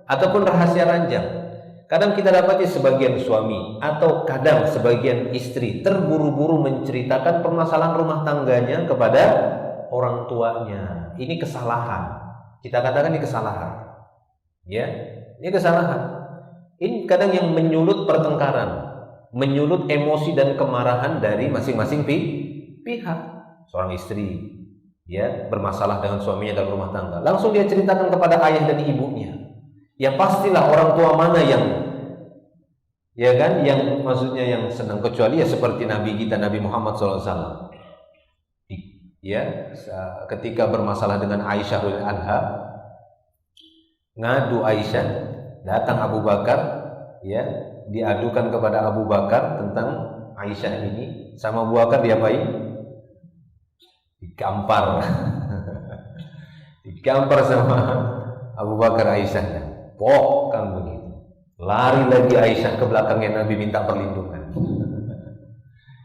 ataupun rahasia ranjang. Kadang kita dapati sebagian suami atau kadang sebagian istri terburu-buru menceritakan permasalahan rumah tangganya kepada orang tuanya. Ini kesalahan. Kita katakan ini kesalahan. Ya, ini kesalahan. Ini kadang yang menyulut pertengkaran, menyulut emosi dan kemarahan dari masing-masing pihak. Seorang istri, ya, bermasalah dengan suaminya dalam rumah tangga, langsung dia ceritakan kepada ayah dan ibunya. Ya pastilah orang tua mana yang, ya kan, yang maksudnya yang senang, kecuali ya seperti Nabi kita Nabi Muhammad SAW. Ya, ketika bermasalah dengan Aisyah radhiyallahu anha, ngadu Aisyah, datang Abu Bakar, ya, diadukan kepada Abu Bakar tentang Aisyah ini, sama Abu Bakar diapain? Digampar. Digampar sama Abu Bakar Aisyahnya. Pok kan begitu. Lari lagi Aisyah ke belakangnya Nabi minta perlindungan.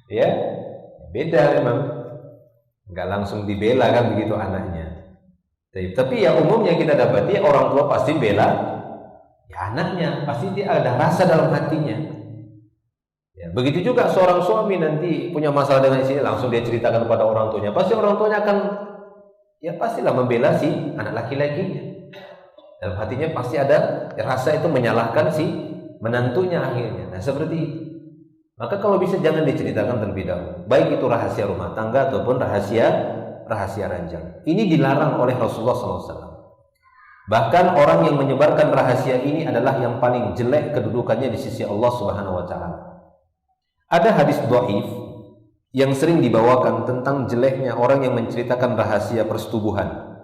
Ya, beda memang. Enggak langsung dibela kan begitu anaknya. Tapi ya umumnya kita dapati orang tua pasti bela ya anaknya, pasti dia ada rasa dalam hatinya. Ya, begitu juga seorang suami nanti punya masalah dengan istrinya, langsung dia ceritakan kepada orang tuanya. Pasti orang tuanya akan, ya pastilah membela si anak laki-lakinya. Dalam hatinya pasti ada rasa itu menyalahkan si menantunya akhirnya. Nah seperti itu. Maka kalau bisa jangan diceritakan terlebih dahulu. Baik itu rahasia rumah tangga ataupun rahasia ranjang. Ini dilarang oleh Rasulullah SAW. Bahkan orang yang menyebarkan rahasia ini adalah yang paling jelek kedudukannya di sisi Allah Subhanahu wa taala. Ada hadis dhaif yang sering dibawakan tentang jeleknya orang yang menceritakan rahasia persetubuhan.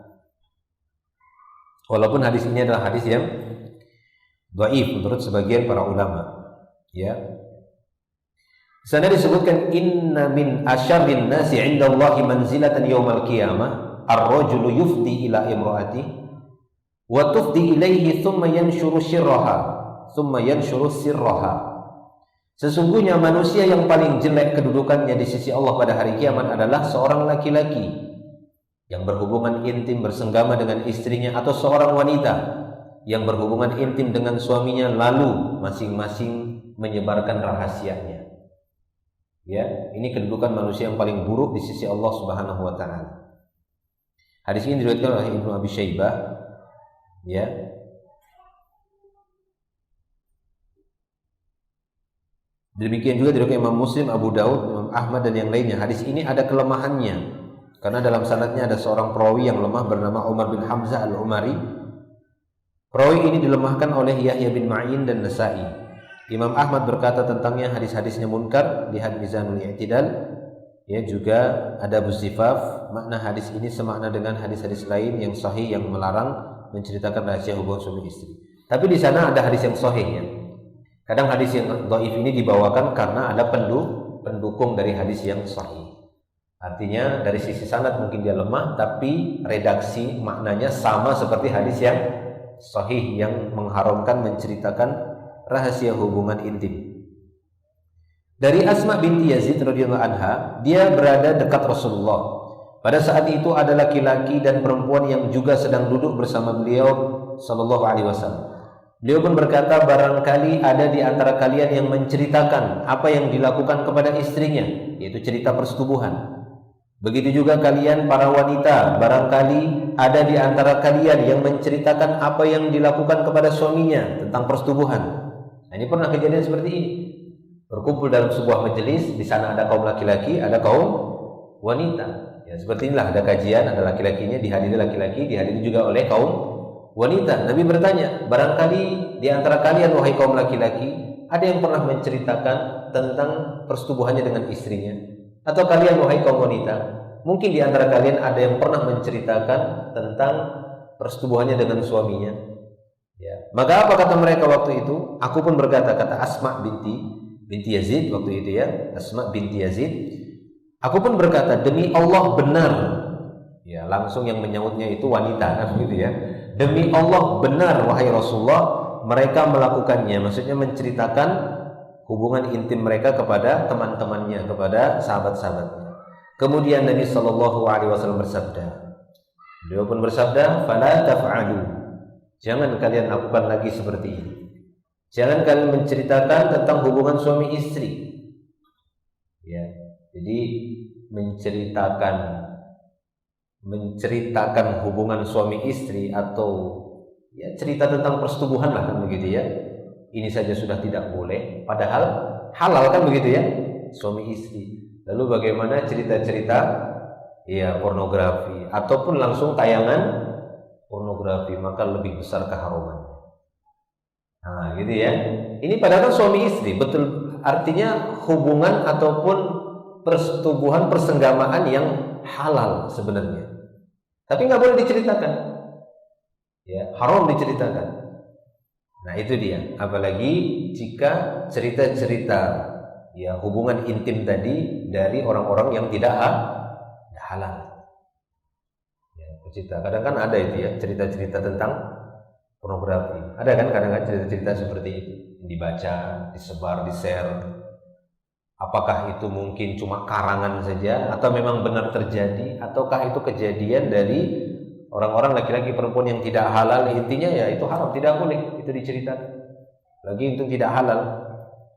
Walaupun hadis ini adalah hadis yang dhaif menurut sebagian para ulama, ya. Sana disebutkan inna min asyarrin nasi 'indallahi manzilatan yaumal qiyamah ar-rajulu yufdi ila imraati wa tufdi ilaihi thumma yanshuru sirraha. Sesungguhnya manusia yang paling jelek kedudukannya di sisi Allah pada hari kiamat adalah seorang laki-laki yang berhubungan intim bersenggama dengan istrinya, atau seorang wanita yang berhubungan intim dengan suaminya lalu masing-masing menyebarkan rahasianya. Ya, ini kedudukan manusia yang paling buruk di sisi Allah Subhanahu wa taala. Hadis ini diriwayatkan oleh Ibnu Abi Syaibah, ya. Demikian juga diriwayatkan Imam Muslim, Abu Daud, Imam Ahmad dan yang lainnya. Hadis ini ada kelemahannya karena dalam sanadnya ada seorang perawi yang lemah bernama Umar bin Hamzah Al-Umari. Perawi ini dilemahkan oleh Yahya bin Ma'in dan Nasa'i. Imam Ahmad berkata tentangnya hadis-hadisnya munkar, lihat Mizanul I'tidal. Ya, juga ada Abu Zifaf. Makna hadis ini semakna dengan hadis-hadis lain yang sahih yang melarang menceritakan rahasia hubungan suami istri. Tapi di sana ada hadis yang sahih, ya. Kadang hadis yang dhaif ini dibawakan karena ada pendukung dari hadis yang sahih. Artinya dari sisi sanad mungkin dia lemah, tapi redaksi maknanya sama seperti hadis yang sahih yang mengharamkan menceritakan rahasia hubungan intim. Dari Asma binti Yazid radhiyallahu anha, dia berada dekat Rasulullah. Pada saat itu ada laki-laki dan perempuan yang juga sedang duduk bersama beliau sallallahu alaihi wasallam. Beliau pun berkata, barangkali ada di antara kalian yang menceritakan apa yang dilakukan kepada istrinya, yaitu cerita persetubuhan. Begitu juga kalian para wanita, barangkali ada di antara kalian yang menceritakan apa yang dilakukan kepada suaminya tentang persetubuhan. Nah, ini pernah kejadian seperti ini. Berkumpul dalam sebuah majelis, di sana ada kaum laki-laki, ada kaum wanita. Ya, seperti inilah, ada kajian, ada laki-lakinya, dihadiri laki-laki, dihadiri juga oleh kaum wanita. Nabi bertanya, barangkali di antara kalian wahai kaum laki-laki, ada yang pernah menceritakan tentang persetubuhannya dengan istrinya? Atau kalian wahai kaum wanita, mungkin di antara kalian ada yang pernah menceritakan tentang persetubuhannya dengan suaminya? Ya. Maka apa kata mereka waktu itu? Aku pun berkata, kata Asma binti Yazid waktu itu, ya, Asma binti Yazid, aku pun berkata, demi Allah benar. Ya, langsung yang menyautnya itu wanita, kan gitu, ya. Demi Allah benar wahai Rasulullah, mereka melakukannya, maksudnya menceritakan hubungan intim mereka kepada teman-temannya, kepada sahabat-sahabatnya. Kemudian Nabi sallallahu alaihi wasallam bersabda. Beliau pun bersabda, "Fala taf'alu." Jangan kalian lakukan lagi seperti ini. Jangan kalian menceritakan tentang hubungan suami istri. Ya, jadi menceritakan hubungan suami istri atau ya cerita tentang persetubuhan lah, kan begitu, ya. Ini saja sudah tidak boleh, padahal halal, kan begitu, ya, suami istri. Lalu bagaimana cerita-cerita ya pornografi ataupun langsung tayangan pornografi, maka lebih besar keharuman. Nah, gitu, ya. Ini padahal suami istri, betul, artinya hubungan ataupun persetubuhan, persenggamaan yang halal sebenarnya. Tapi nggak boleh diceritakan. Ya, haram diceritakan. Nah, itu dia. Apalagi jika cerita-cerita ya hubungan intim tadi dari orang-orang yang tidak halal. Cerita. Kadang kan ada itu, ya, cerita-cerita tentang pornografi. Ada kan kadang-kadang cerita-cerita seperti itu, dibaca, disebar, di-share. Apakah itu mungkin cuma karangan saja atau memang benar terjadi, ataukah itu kejadian dari orang-orang laki-laki perempuan yang tidak halal? Intinya ya itu haram, tidak boleh itu diceritakan. Lagi itu tidak halal.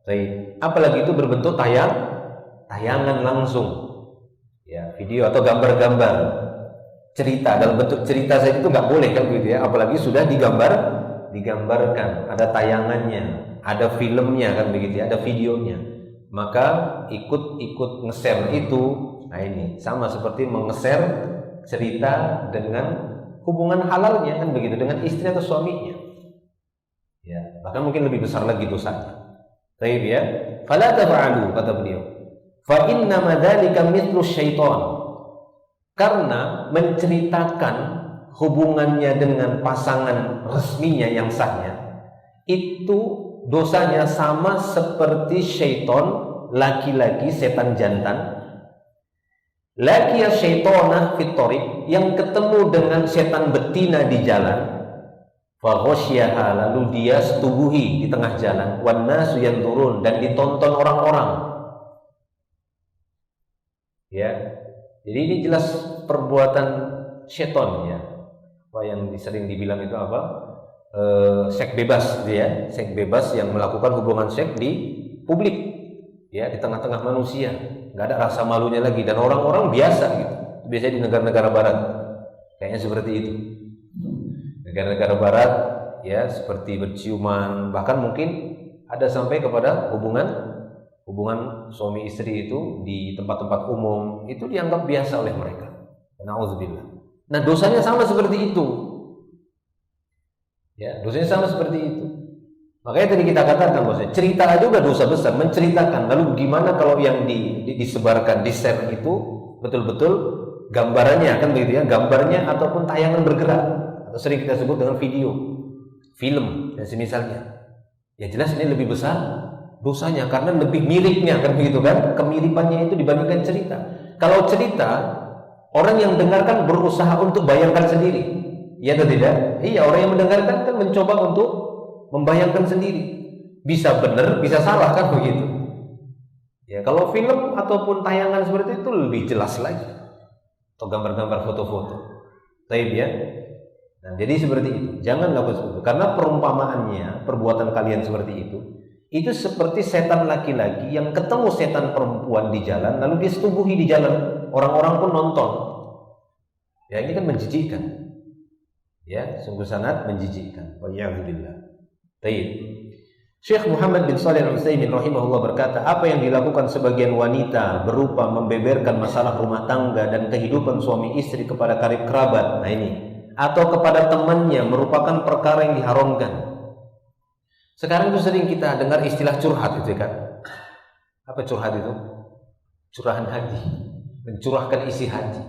Baik. Apalagi itu berbentuk tayangan langsung, ya, video atau gambar-gambar, cerita dalam bentuk cerita saja itu nggak boleh kan gitu ya. Apalagi sudah digambarkan, ada tayangannya, ada filmnya kan begitu ya, ada videonya. Maka ikut nge-share itu, nah ini sama seperti menge-share cerita dengan hubungan halalnya kan begitu dengan istri atau suaminya. Ya, bahkan mungkin lebih besar lagi dosanya. Baik ya, fala taf'alu kata beliau. Fa inna madzalika mithlu syaitan. Karena menceritakan hubungannya dengan pasangan resminya yang sahnya itu dosanya sama seperti syaitan laki-laki, setan jantan. Laki ya syaitanah fit thariq, yang ketemu dengan setan betina di jalan. Faghosyaha, lalu dia setubuhi di tengah jalan, wan nasu yanzurun, dan ditonton orang-orang. Ya, jadi ini jelas perbuatan setan ya. Apa yang sering dibilang itu apa? Seks bebas, gitu ya. Seks bebas yang melakukan hubungan seks di publik, ya, di tengah-tengah manusia, nggak ada rasa malunya lagi, dan orang-orang biasa gitu. Biasanya di negara-negara barat, kayaknya seperti itu. Negara-negara barat ya seperti berciuman, bahkan mungkin ada sampai kepada hubungan suami istri itu di tempat-tempat umum, itu dianggap biasa oleh mereka. Nauzubillah. Nah, dosanya sama seperti itu. Ya, dosanya sama seperti itu. Makanya tadi kita katakan bahwa cerita aja udah dosa besar, menceritakan. Lalu gimana kalau yang disebarkan, di-share itu betul-betul gambarannya kan begitu ya, gambarnya ataupun tayangan bergerak, atau sering kita sebut dengan video, film dan semisalnya. Ya jelas ini lebih besar dosanya karena lebih miripnya kan begitu kan, kemiripannya itu dibandingkan cerita. Kalau cerita, orang yang mendengarkan berusaha untuk bayangkan sendiri, ya atau tidak? Iya, orang yang mendengarkan kan mencoba untuk membayangkan sendiri. Bisa benar, bisa salah kan begitu. Ya, kalau film ataupun tayangan seperti itu lebih jelas lagi. Atau gambar-gambar foto-foto. Taib ya. Nah, jadi seperti itu. Jangan lakukan seperti itu. Karena perumpamaannya, perbuatan kalian seperti itu seperti setan laki-laki yang ketemu setan perempuan di jalan, lalu dia setubuhi di jalan. Orang-orang pun nonton. Ya, ini kan menjijikkan. Ya, sungguh sangat menjijikkan. Wa'iyadzubillah. Baik. Syekh Muhammad bin Shalih Al-Utsaimin rahimahullah berkata, apa yang dilakukan sebagian wanita berupa membeberkan masalah rumah tangga dan kehidupan suami istri kepada karib kerabat, nah ini, atau kepada temannya merupakan perkara yang diharamkan. Sekarang itu sering kita dengar istilah curhat itu kan. Apa curhat itu? Curahan hati, mencurahkan isi hati.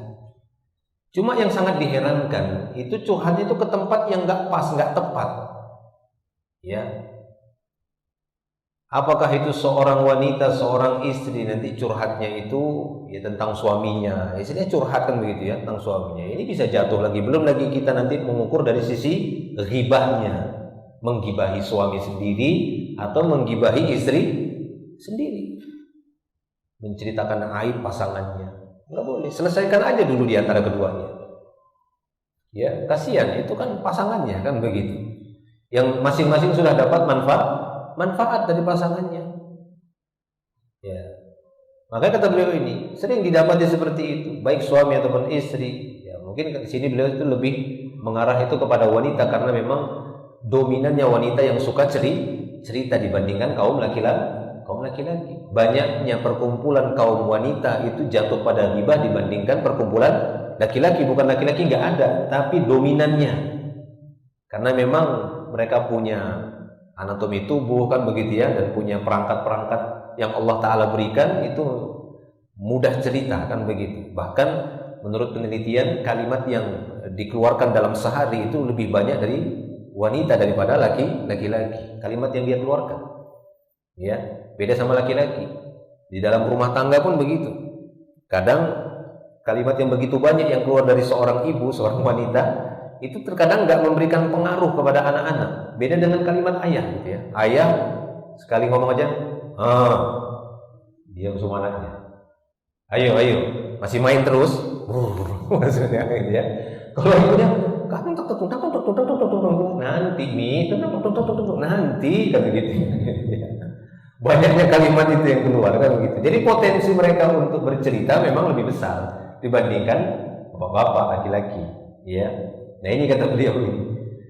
Cuma yang sangat diherankan itu curhatnya itu ke tempat yang nggak pas, nggak tepat. Ya, apakah itu seorang wanita, seorang istri nanti curhatnya itu ya tentang suaminya, istilahnya curhat kan begitu ya, tentang suaminya. Ini bisa jatuh lagi, belum lagi kita nanti mengukur dari sisi ghibahnya, menggibahi suami sendiri atau menggibahi istri sendiri, menceritakan aib pasangannya. Nggak boleh, selesaikan aja dulu di antara keduanya. Ya, kasihan itu kan pasangannya kan begitu. Yang masing-masing sudah dapat manfaat dari pasangannya. Ya. Makanya kata beliau ini sering didapati seperti itu, baik suami ataupun istri. Ya, mungkin di sini beliau itu lebih mengarah itu kepada wanita karena memang dominannya wanita yang suka cerita dibandingkan kaum laki-laki. Banyaknya perkumpulan kaum wanita itu jatuh pada ghibah dibandingkan perkumpulan laki-laki. Bukan laki-laki nggak ada, tapi dominannya. Karena memang mereka punya anatomi tubuh kan begitu ya, dan punya perangkat-perangkat yang Allah Ta'ala berikan itu mudah cerita kan begitu. Bahkan menurut penelitian kalimat yang dikeluarkan dalam sehari itu lebih banyak dari wanita daripada laki-laki. Kalimat yang dia keluarkan ya beda sama laki-laki. Di dalam rumah tangga pun begitu. Kadang kalimat yang begitu banyak yang keluar dari seorang ibu, seorang wanita, itu terkadang nggak memberikan pengaruh kepada anak-anak. Beda dengan kalimat ayah gitu ya. Ayah sekali ngomong aja, diam semua anaknya. Ayo, masih main terus. Maksudnya gitu ya. Kalau ibunya, nanti kan begitu. Banyaknya kalimat itu yang keluar kan begitu. Jadi potensi mereka untuk bercerita memang lebih besar dibandingkan bapak-bapak laki-laki, ya. Nah ini kata beliau ini.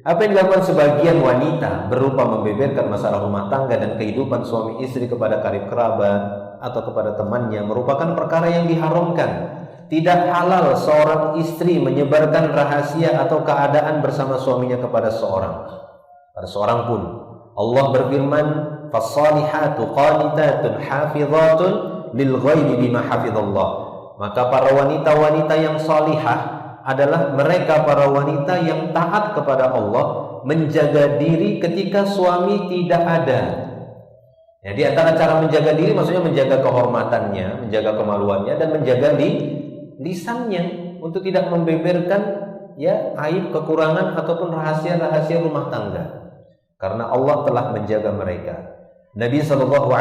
Apa yang dilakukan sebagian wanita berupa membeberkan masalah rumah tangga dan kehidupan suami istri kepada karib kerabat atau kepada temannya merupakan perkara yang diharamkan. Tidak halal seorang istri menyebarkan rahasia atau keadaan bersama suaminya kepada seorang pun. Allah berfirman, "Fas-salihatu qanitatun hafizatun lil ghaibi bima hafizallah." Maka para wanita-wanita yang salihah adalah mereka para wanita yang taat kepada Allah, menjaga diri ketika suami tidak ada. Ya, di antara cara menjaga diri maksudnya menjaga kehormatannya, menjaga kemaluannya dan menjaga lisannya untuk tidak membeberkan ya aib, kekurangan ataupun rahasia-rahasia rumah tangga. Karena Allah telah menjaga mereka. Nabi SAW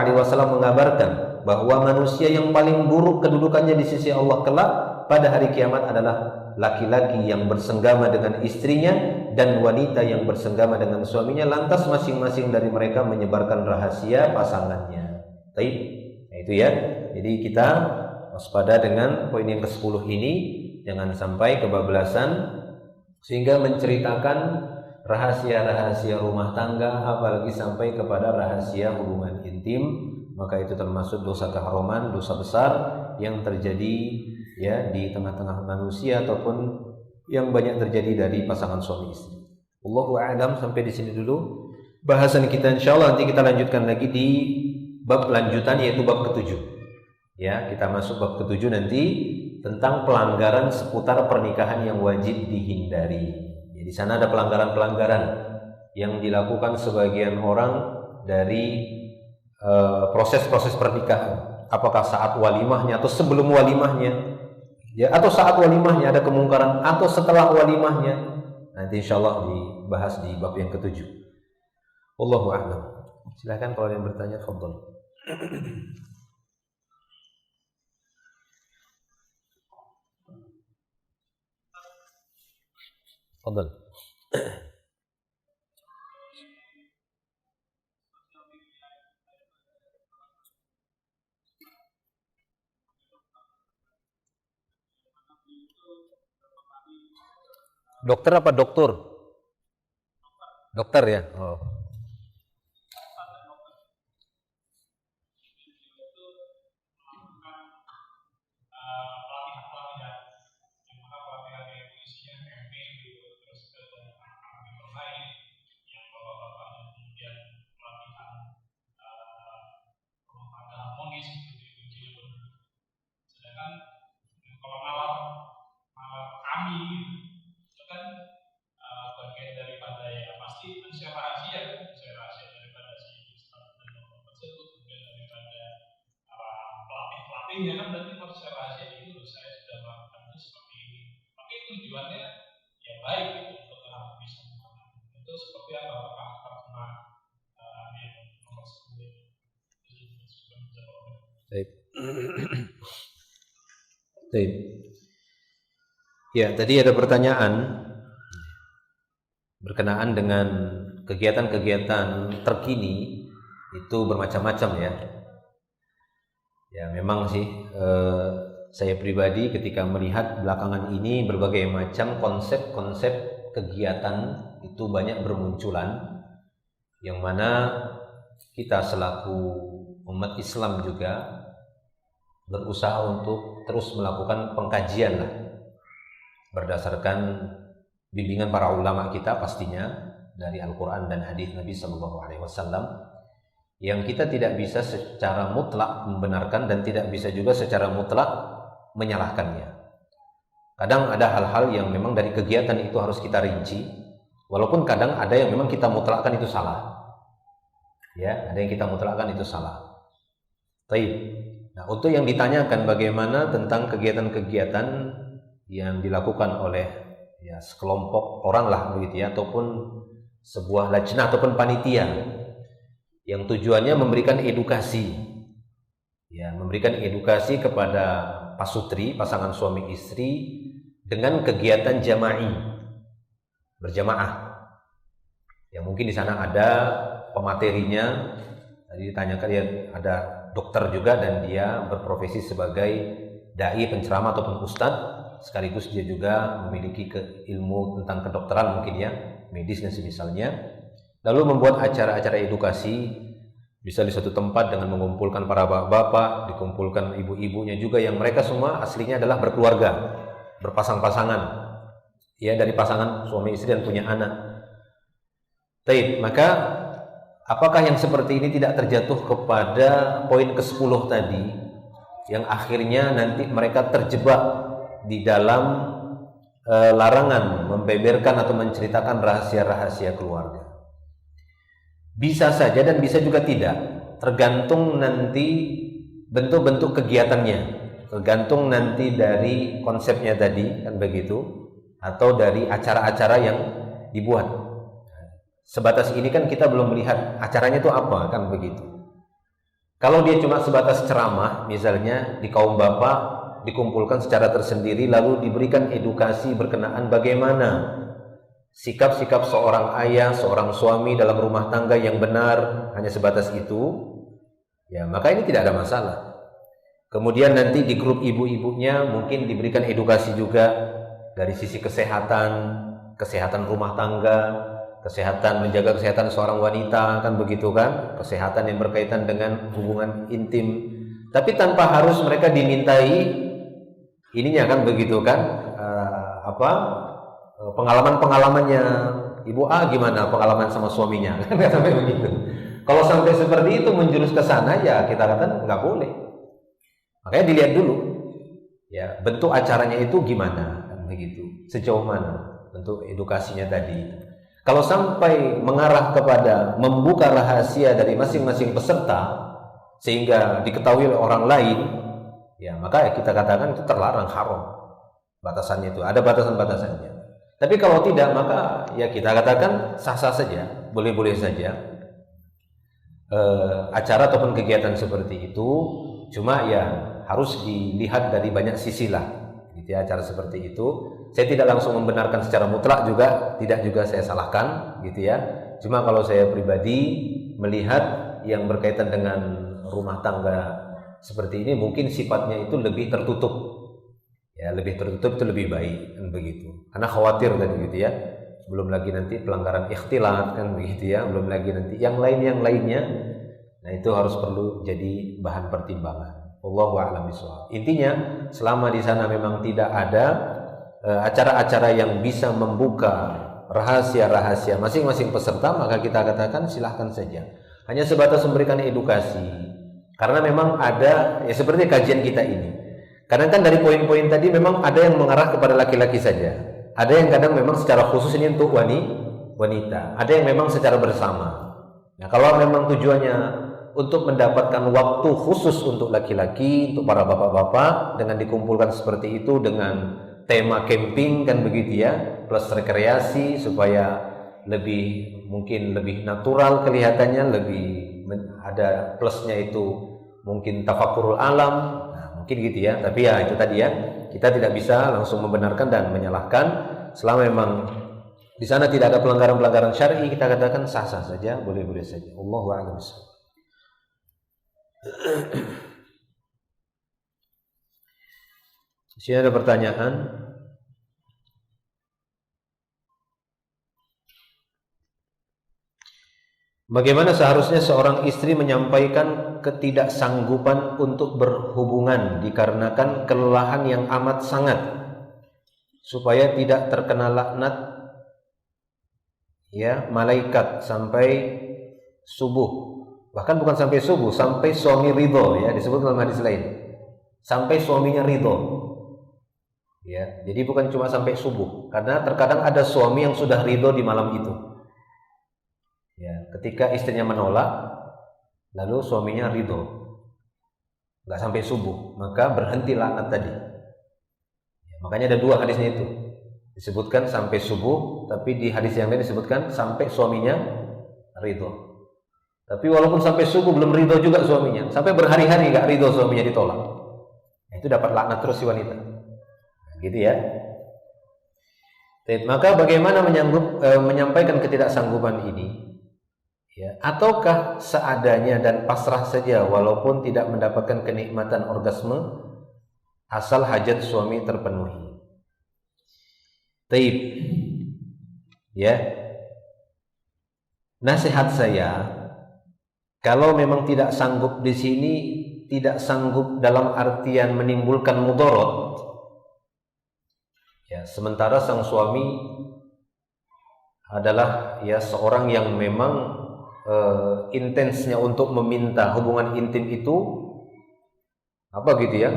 mengabarkan bahwa manusia yang paling buruk kedudukannya di sisi Allah kelak pada hari kiamat adalah laki-laki yang bersenggama dengan istrinya dan wanita yang bersenggama dengan suaminya, lantas masing-masing dari mereka menyebarkan rahasia pasangannya. Baik, nah itu ya. Jadi kita waspada dengan poin yang ke-10 ini, jangan sampai kebablasan sehingga menceritakan rahasia-rahasia rumah tangga, apalagi sampai kepada rahasia hubungan intim, maka itu termasuk dosa keharaman, dosa besar yang terjadi ya di tengah-tengah manusia ataupun yang banyak terjadi dari pasangan suami istri. Wallahu a'lam. Sampai di sini dulu bahasan kita, insyaallah nanti kita lanjutkan lagi di bab lanjutan yaitu bab ke-7. Ya, kita masuk bab ke-7 nanti tentang pelanggaran seputar pernikahan yang wajib dihindari. Ya, di sana ada pelanggaran-pelanggaran yang dilakukan sebagian orang dari proses-proses pernikahan. Apakah saat walimahnya atau sebelum walimahnya? Ya, atau saat walimahnya ada kemungkaran atau setelah walimahnya. Nanti insyaallah dibahas di bab yang ke-7. Wallahu a'lam. Silakan kalau ada yang bertanya, fadhal. Fadhal. Dokter apa dokter? Dokter ya. Oh. Ya kan berarti proses rahasia itu saya sudah melakukan seperti ini. Tapi tujuannya yang baik gitu untuk orang bisa itu seperti apa? Apakah karena yang nomor 10 Baik. Baik. Ya, tadi ada pertanyaan berkenaan dengan kegiatan-kegiatan terkini itu bermacam-macam ya. Ya memang sih saya pribadi ketika melihat belakangan ini berbagai macam konsep-konsep kegiatan itu banyak bermunculan, yang mana kita selaku umat Islam juga berusaha untuk terus melakukan pengkajian lah, berdasarkan bimbingan para ulama kita pastinya dari Al-Quran dan hadis Nabi SAW, yang kita tidak bisa secara mutlak membenarkan dan tidak bisa juga secara mutlak menyalahkannya. Kadang ada hal-hal yang memang dari kegiatan itu harus kita rinci, walaupun kadang ada yang memang kita mutlakkan itu salah. Ya, ada yang kita mutlakkan itu salah. Baik. Nah, untuk yang ditanyakan bagaimana tentang kegiatan-kegiatan yang dilakukan oleh ya sekelompok orang lah begitu ya, ataupun sebuah lajnah ataupun panitia yang tujuannya memberikan edukasi, ya memberikan edukasi kepada pasutri, pasangan suami istri dengan kegiatan jama'i, berjamaah. Ya mungkin di sana ada pematerinya, Tadi ditanyakan dia ada dokter juga dan dia berprofesi sebagai dai, penceramah ataupun ustadz, sekaligus dia juga memiliki ilmu tentang kedokteran mungkin ya, medis dan semisalnya. Lalu membuat acara-acara edukasi, bisa di suatu tempat dengan mengumpulkan para bapak-bapak, dikumpulkan ibu-ibunya juga yang mereka semua aslinya adalah berkeluarga, berpasang-pasangan, ya dari pasangan suami istri dan punya anak. Baik, maka apakah yang seperti ini tidak terjatuh kepada poin ke-10 tadi, yang akhirnya nanti mereka terjebak di dalam larangan membeberkan atau menceritakan rahasia-rahasia keluarga? Bisa saja dan bisa juga tidak, tergantung nanti bentuk-bentuk kegiatannya, tergantung nanti dari konsepnya tadi, kan begitu, atau dari acara-acara yang dibuat. Sebatas ini kan kita belum melihat acaranya itu apa, kan begitu. Kalau dia cuma sebatas ceramah, misalnya di kaum bapak dikumpulkan secara tersendiri lalu diberikan edukasi berkenaan bagaimana sikap-sikap seorang ayah, seorang suami dalam rumah tangga yang benar, hanya sebatas itu, ya maka ini tidak ada masalah. Kemudian nanti di grup ibu-ibunya mungkin diberikan edukasi juga dari sisi kesehatan rumah tangga, kesehatan, menjaga kesehatan seorang wanita, kan begitu kan, kesehatan yang berkaitan dengan hubungan intim, tapi tanpa harus mereka dimintai ininya, kan begitu kan, pengalaman-pengalamannya Ibu A gimana pengalaman sama suaminya, kan sampai begitu. Kalau sampai seperti itu menjurus ke sana, ya kita katakan nggak boleh. Makanya dilihat dulu, ya bentuk acaranya itu gimana, kan begitu, sejauh mana bentuk edukasinya tadi. Kalau sampai mengarah kepada membuka rahasia dari masing-masing peserta sehingga diketahui oleh orang lain, ya maka kita katakan itu terlarang, haram. Batasannya itu ada batasan-batasannya. Tapi kalau tidak, maka ya kita katakan sah-sah saja, boleh-boleh saja acara ataupun kegiatan seperti itu. Cuma ya harus dilihat dari banyak sisi lah, gitu ya, acara seperti itu. Saya tidak langsung membenarkan secara mutlak juga, tidak juga saya salahkan, gitu ya. Cuma kalau saya pribadi melihat yang berkaitan dengan rumah tangga seperti ini, mungkin sifatnya itu lebih tertutup. Ya, lebih tertutup itu lebih baik, kan begitu. Karena khawatir tadi gitu ya. Belum lagi nanti pelanggaran ikhtilat, kan begitu ya. Belum lagi nanti yang lainnya. Nah, itu harus perlu jadi bahan pertimbangan. Wallahu a'lam bishawab. Intinya, selama di sana memang tidak ada acara-acara yang bisa membuka rahasia-rahasia masing-masing peserta, maka kita katakan silahkan saja. Hanya sebatas memberikan edukasi. Karena memang ada, ya seperti kajian kita ini. Karena kan dari poin-poin tadi memang ada yang mengarah kepada laki-laki saja. Ada yang kadang memang secara khusus ini untuk wanita. Ada yang memang secara bersama. Nah, kalau memang tujuannya untuk mendapatkan waktu khusus untuk laki-laki, untuk para bapak-bapak, dengan dikumpulkan seperti itu dengan tema camping, kan begitu ya, plus rekreasi supaya mungkin lebih natural kelihatannya, lebih ada plusnya itu mungkin tafakurul alam. Mungkin gitu ya, tapi ya itu tadi ya, kita tidak bisa langsung membenarkan dan menyalahkan. Selama memang di sana tidak ada pelanggaran-pelanggaran syar'i, kita katakan sah-sah saja, boleh-boleh saja. Allahu a'lam bishawab. Di sini ada pertanyaan. Bagaimana seharusnya seorang istri menyampaikan ketidaksanggupan untuk berhubungan dikarenakan kelelahan yang amat sangat, supaya tidak terkena laknat ya malaikat sampai subuh. Bahkan bukan sampai subuh, sampai suami ridho, ya disebut dalam hadis lain. Sampai suaminya ridho. Ya, jadi bukan cuma sampai subuh, karena terkadang ada suami yang sudah ridho di malam itu. Ya, ketika istrinya menolak, lalu suaminya ridho, nggak sampai subuh, maka berhenti laknat tadi. Ya, makanya ada dua hadisnya itu, disebutkan sampai subuh, tapi di hadis yang lain disebutkan sampai suaminya ridho. Tapi walaupun sampai subuh belum ridho juga suaminya, sampai berhari-hari nggak ridho suaminya ditolak, itu dapat laknat terus si wanita. Nah, gitu ya. Maka bagaimana menyampaikan ketidaksanggupan ini? Ya, ataukah seadanya dan pasrah saja walaupun tidak mendapatkan kenikmatan orgasme asal hajat suami terpenuhi. Taib. Ya. Nasihat saya, kalau memang tidak sanggup di sini, tidak sanggup dalam artian menimbulkan mudarat. Ya, sementara sang suami adalah ya seorang yang memang intensnya untuk meminta hubungan intim itu apa gitu ya,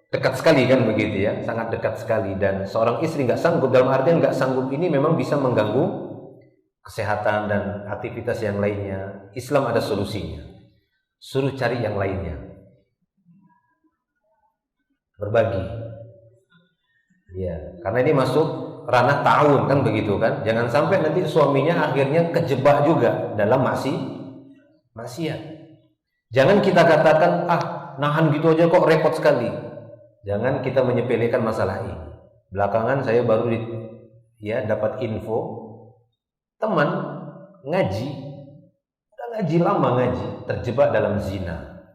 dekat sekali kan begitu ya, sangat dekat sekali, dan seorang istri nggak sanggup, dalam artian nggak sanggup ini memang bisa mengganggu kesehatan dan aktivitas yang lainnya. Islam ada solusinya, suruh cari yang lainnya, berbagi ya, karena ini masuk ranah ta'awun kan begitu kan. Jangan sampai nanti suaminya akhirnya kejebak juga dalam maksiat. Jangan kita katakan nahan gitu aja kok repot sekali. Jangan kita menyepelekan masalah ini. Belakangan saya baru dapat info teman ngaji, udah ngaji lama terjebak dalam zina.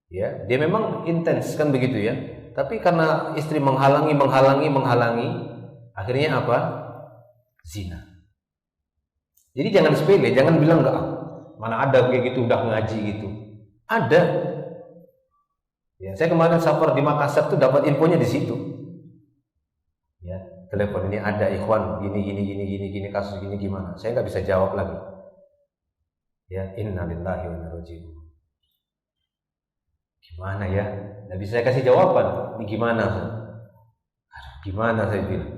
Ya, dia memang intens kan begitu ya. Tapi karena istri menghalangi, akhirnya apa? Zina. Jadi jangan sepele, jangan bilang enggak, mana ada kayak gitu udah ngaji gitu. Ada. Ya, saya kemarin safar di Makassar tuh dapat infonya di situ. Ya, telepon ini ada ikhwan gini kasus gini gimana? Saya nggak bisa jawab lagi. Ya, innalillahi wa inna ilaihi raji'un. Gimana ya? Nggak bisa saya kasih jawaban. Ini gimana? Gimana saya bilang?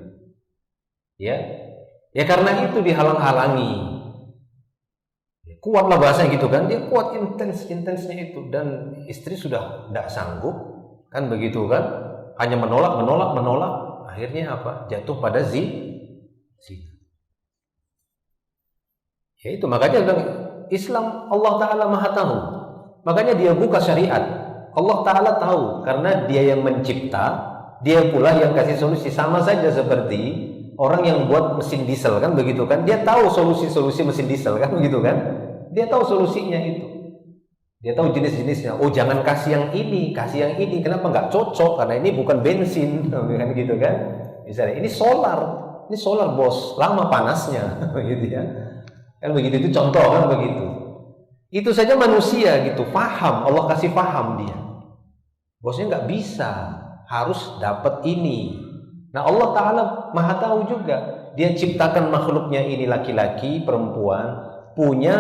Ya karena itu dihalang-halangi. Ya, kuatlah bahasanya gitu kan? Dia kuat intensnya itu, dan istri sudah tidak sanggup kan begitu kan? Hanya menolak. Akhirnya apa? Jatuh pada zina. Ya itu makanya bilang Islam Allah Ta'ala Maha tahu. Makanya dia buka syariat. Allah Ta'ala tahu, karena dia yang mencipta, dia pula yang kasih solusi. Sama saja seperti orang yang buat mesin diesel kan begitu kan, dia tahu solusi mesin diesel kan begitu kan, dia tahu solusinya itu, dia tahu jenis-jenisnya. Oh jangan kasih yang ini, kenapa nggak cocok, karena ini bukan bensin kan gitu kan. Misalnya ini solar bos, lama panasnya gitu ya kan begitu. Itu contoh kan begitu. Itu saja manusia gitu, paham, Allah kasih paham dia. Bosnya nggak bisa, harus dapat ini. Nah Allah Ta'ala Maha tahu juga. Dia ciptakan makhluknya ini laki-laki, perempuan, punya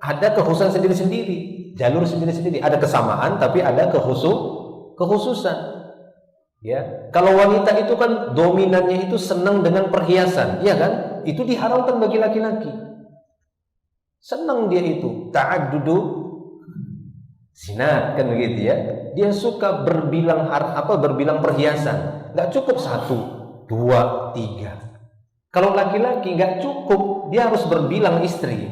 ada kekhususan sendiri-sendiri, jalur sendiri-sendiri. Ada kesamaan tapi ada kekhususan. Ya, kalau wanita itu kan dominannya itu senang dengan perhiasan, iya kan? Itu diharamkan bagi laki-laki. Senang dia itu ta'addudu zinat kan begitu ya. Dia suka berbilang perhiasan. Nggak cukup 1, 2, 3. Kalau laki-laki nggak cukup, dia harus berbilang istri.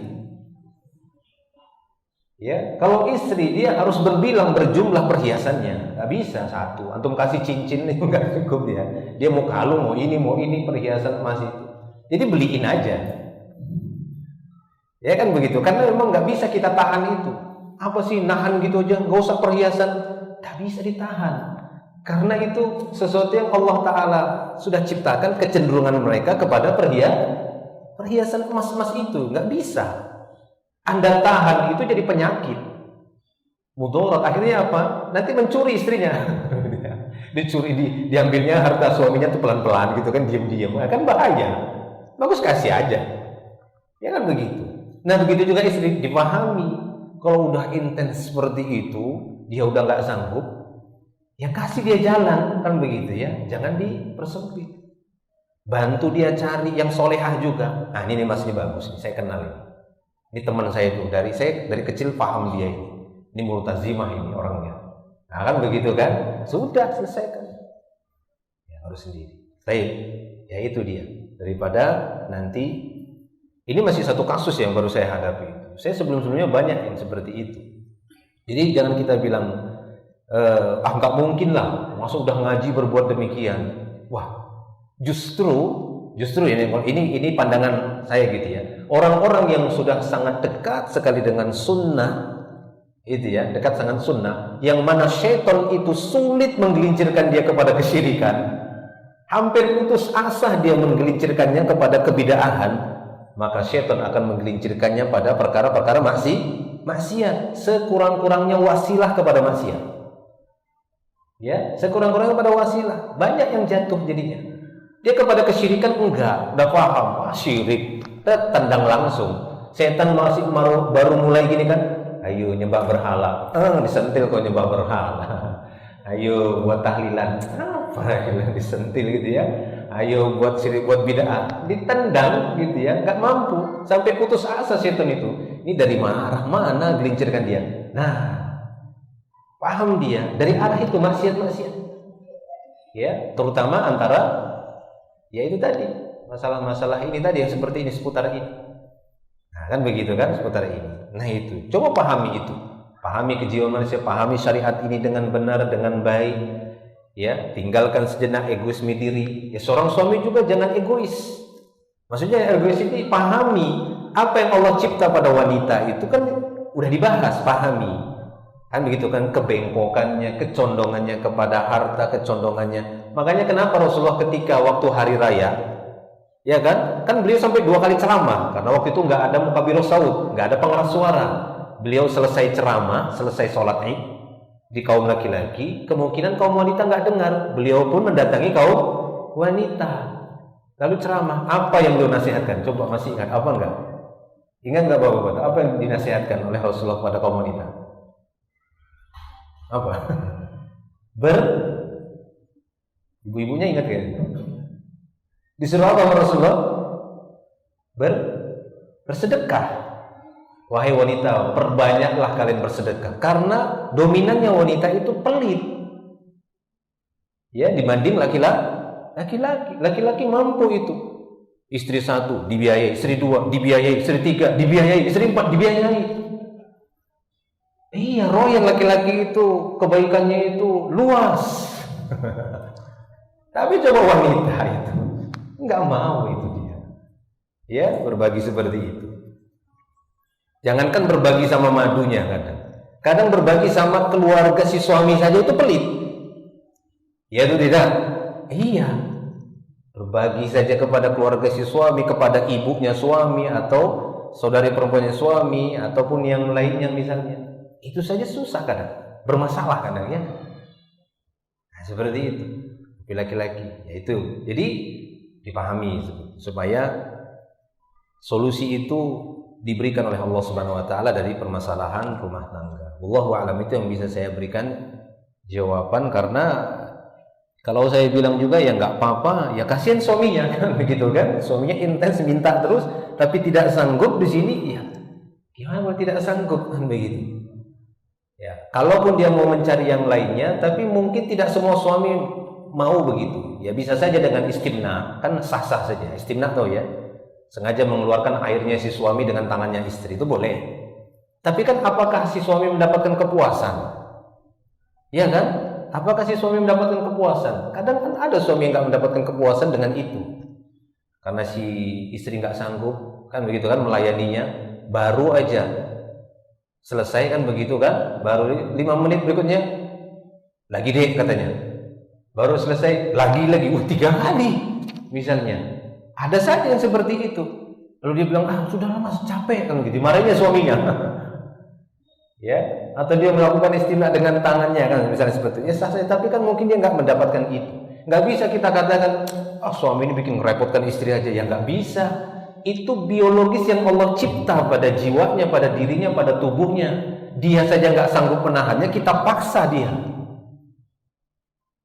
Ya, kalau istri dia harus berjumlah perhiasannya. Nggak bisa 1. Antum kasih cincin itu nggak cukup dia. Dia mau kalung, mau ini perhiasan emas itu. Jadi beliin aja. Ya kan begitu, karena memang nggak bisa kita tahan itu. Apa sih nahan gitu aja, nggak usah perhiasan, nggak bisa ditahan. Karena itu sesuatu yang Allah Ta'ala sudah ciptakan kecenderungan mereka kepada perhiasan emas-emas itu, nggak bisa. Anda tahan itu jadi penyakit, mudarat. Akhirnya apa? Nanti mencuri istrinya, diambilnya harta suaminya tuh pelan-pelan gitu kan, diam-diam, kan bahaya. Bagus kasih aja, ya kan begitu. Nah begitu juga istri, dipahami. Kalau udah intens seperti itu, dia udah nggak sanggup, ya kasih dia jalan kan begitu ya. Jangan dipersempit. Bantu dia cari yang solehah juga. Nah ini mas, ini bagus, saya kenal ini. Ini teman saya itu, dari kecil paham dia ini. Ini multazimah ini orangnya. Nah kan begitu kan, sudah selesaikan. Ya harus sendiri. Baik, ya itu dia. Daripada nanti. Ini masih satu kasus yang baru saya hadapi. Saya sebelum-sebelumnya banyak yang seperti itu. Jadi jangan kita bilang, nggak mungkin lah, masa udah ngaji berbuat demikian. Wah, justru Justru ini pandangan saya gitu ya. Orang-orang yang sudah sangat dekat sekali dengan sunnah, itu ya, dekat sangat sunnah, yang mana syaitan itu sulit menggelincirkan dia kepada kesyirikan, hampir putus asa dia menggelincirkannya kepada kebid'ahan, maka syaitan akan menggelincirkannya pada perkara-perkara maksiat, sekurang-kurangnya wasilah kepada maksiat. Ya, sekurang-kurangnya pada wasilah. Banyak yang jatuh jadinya. Dia kepada kesyirikan enggak, udah paham, syirik, tendang langsung. Setan masih baru mulai gini kan, ayo nyembah berhala, disentil kok nyembah berhala. Ayo buat tahlilan, apa yang disentil gitu ya. Ayo buat syirik, buat bid'ah, ditendang gitu ya, nggak mampu, sampai putus asa setan itu. Ini dari mana gelincirkan dia. Nah, paham dia dari arah itu maksiat. Ya, terutama antara ya itu tadi, masalah-masalah ini tadi yang seperti ini, seputar ini. Nah, kan begitu kan, seputar ini. Nah itu, coba pahami itu. Pahami kejiwaan manusia, pahami syariat ini dengan benar, dengan baik. Ya, tinggalkan sejenak egoisme diri. Ya, seorang suami juga jangan egois. Maksudnya egois ini pahami apa yang Allah cipta pada wanita itu kan udah dibahas, pahami. Kan begitu kan, kebengkokannya, kecondongannya kepada harta, kecondongannya. Makanya kenapa Rasulullah ketika waktu hari raya, ya kan beliau sampai 2 kali ceramah, karena waktu itu nggak ada mukabirus saut, nggak ada pengeras suara. Beliau selesai ceramah, selesai sholat Id di kaum laki-laki, kemungkinan kaum wanita nggak dengar. Beliau pun mendatangi kaum wanita, lalu ceramah. Apa yang beliau nasihatkan? Coba masih ingat apa enggak? Ingat nggak bapak-bapak? Apa yang dinasihatkan oleh Rasulullah pada kaum wanita? Apa? Ibu-ibunya ingat ya? Disuruh apa sama Rasulullah? Bersedekah. Wahai wanita, perbanyaklah kalian bersedekah, karena dominannya wanita itu pelit. Ya, dibanding laki-laki. Laki-laki mampu itu. Istri 1 dibiayai, istri 2 dibiayai, istri 3 dibiayai, istri 4 dibiayai. Iya, roh yang laki-laki itu kebaikannya itu luas. Tapi coba wanita itu nggak mau itu dia. Ya, berbagi seperti itu. Jangankan berbagi sama madunya, kadang berbagi sama keluarga si suami saja itu pelit. Ya itu tidak? Iya. Berbagi saja kepada keluarga si suami, kepada ibunya suami atau saudari perempuannya suami ataupun yang lainnya misalnya. Itu saja susah kadang, bermasalah kadang ya. Nah, seperti itu. Laki-laki, yaitu. Jadi dipahami supaya solusi itu diberikan oleh Allah Subhanahu wa taala dari permasalahan rumah tangga. Wallahu a'lam, itu yang bisa saya berikan jawaban, karena kalau saya bilang juga ya nggak apa-apa, ya kasihan suaminya kan begitu kan. Suaminya intens minta terus tapi tidak sanggup di sini, ya gimana kalau tidak sanggup kan begitu. Ya, kalaupun dia mau mencari yang lainnya, tapi mungkin tidak semua suami mau begitu. Ya bisa saja dengan istimna, kan sah-sah saja. Istimna tahu ya, sengaja mengeluarkan airnya si suami dengan tangannya istri, itu boleh. Tapi kan apakah si suami mendapatkan kepuasan? Ya kan? Apakah si suami mendapatkan kepuasan? Kadang kan ada suami yang nggak mendapatkan kepuasan dengan itu, karena si istri nggak sanggup kan begitu kan melayaninya. Baru aja selesai kan begitu kan, baru 5 menit berikutnya lagi deh katanya. Baru selesai lagi 3 kali misalnya. Ada saja yang seperti itu. Lalu dia bilang, sudahlah mas, capek kan gitu. Dimarahinnya suaminya. Ya, atau dia melakukan istimna dengan tangannya kan misalnya seperti itu. Ya sah saja, tapi kan mungkin dia nggak mendapatkan itu. Nggak bisa kita katakan, suami ini bikin merepotkan istri aja. Ya nggak bisa. Itu biologis yang Allah cipta pada jiwanya, pada dirinya, pada tubuhnya. Dia saja nggak sanggup menahannya, kita paksa dia.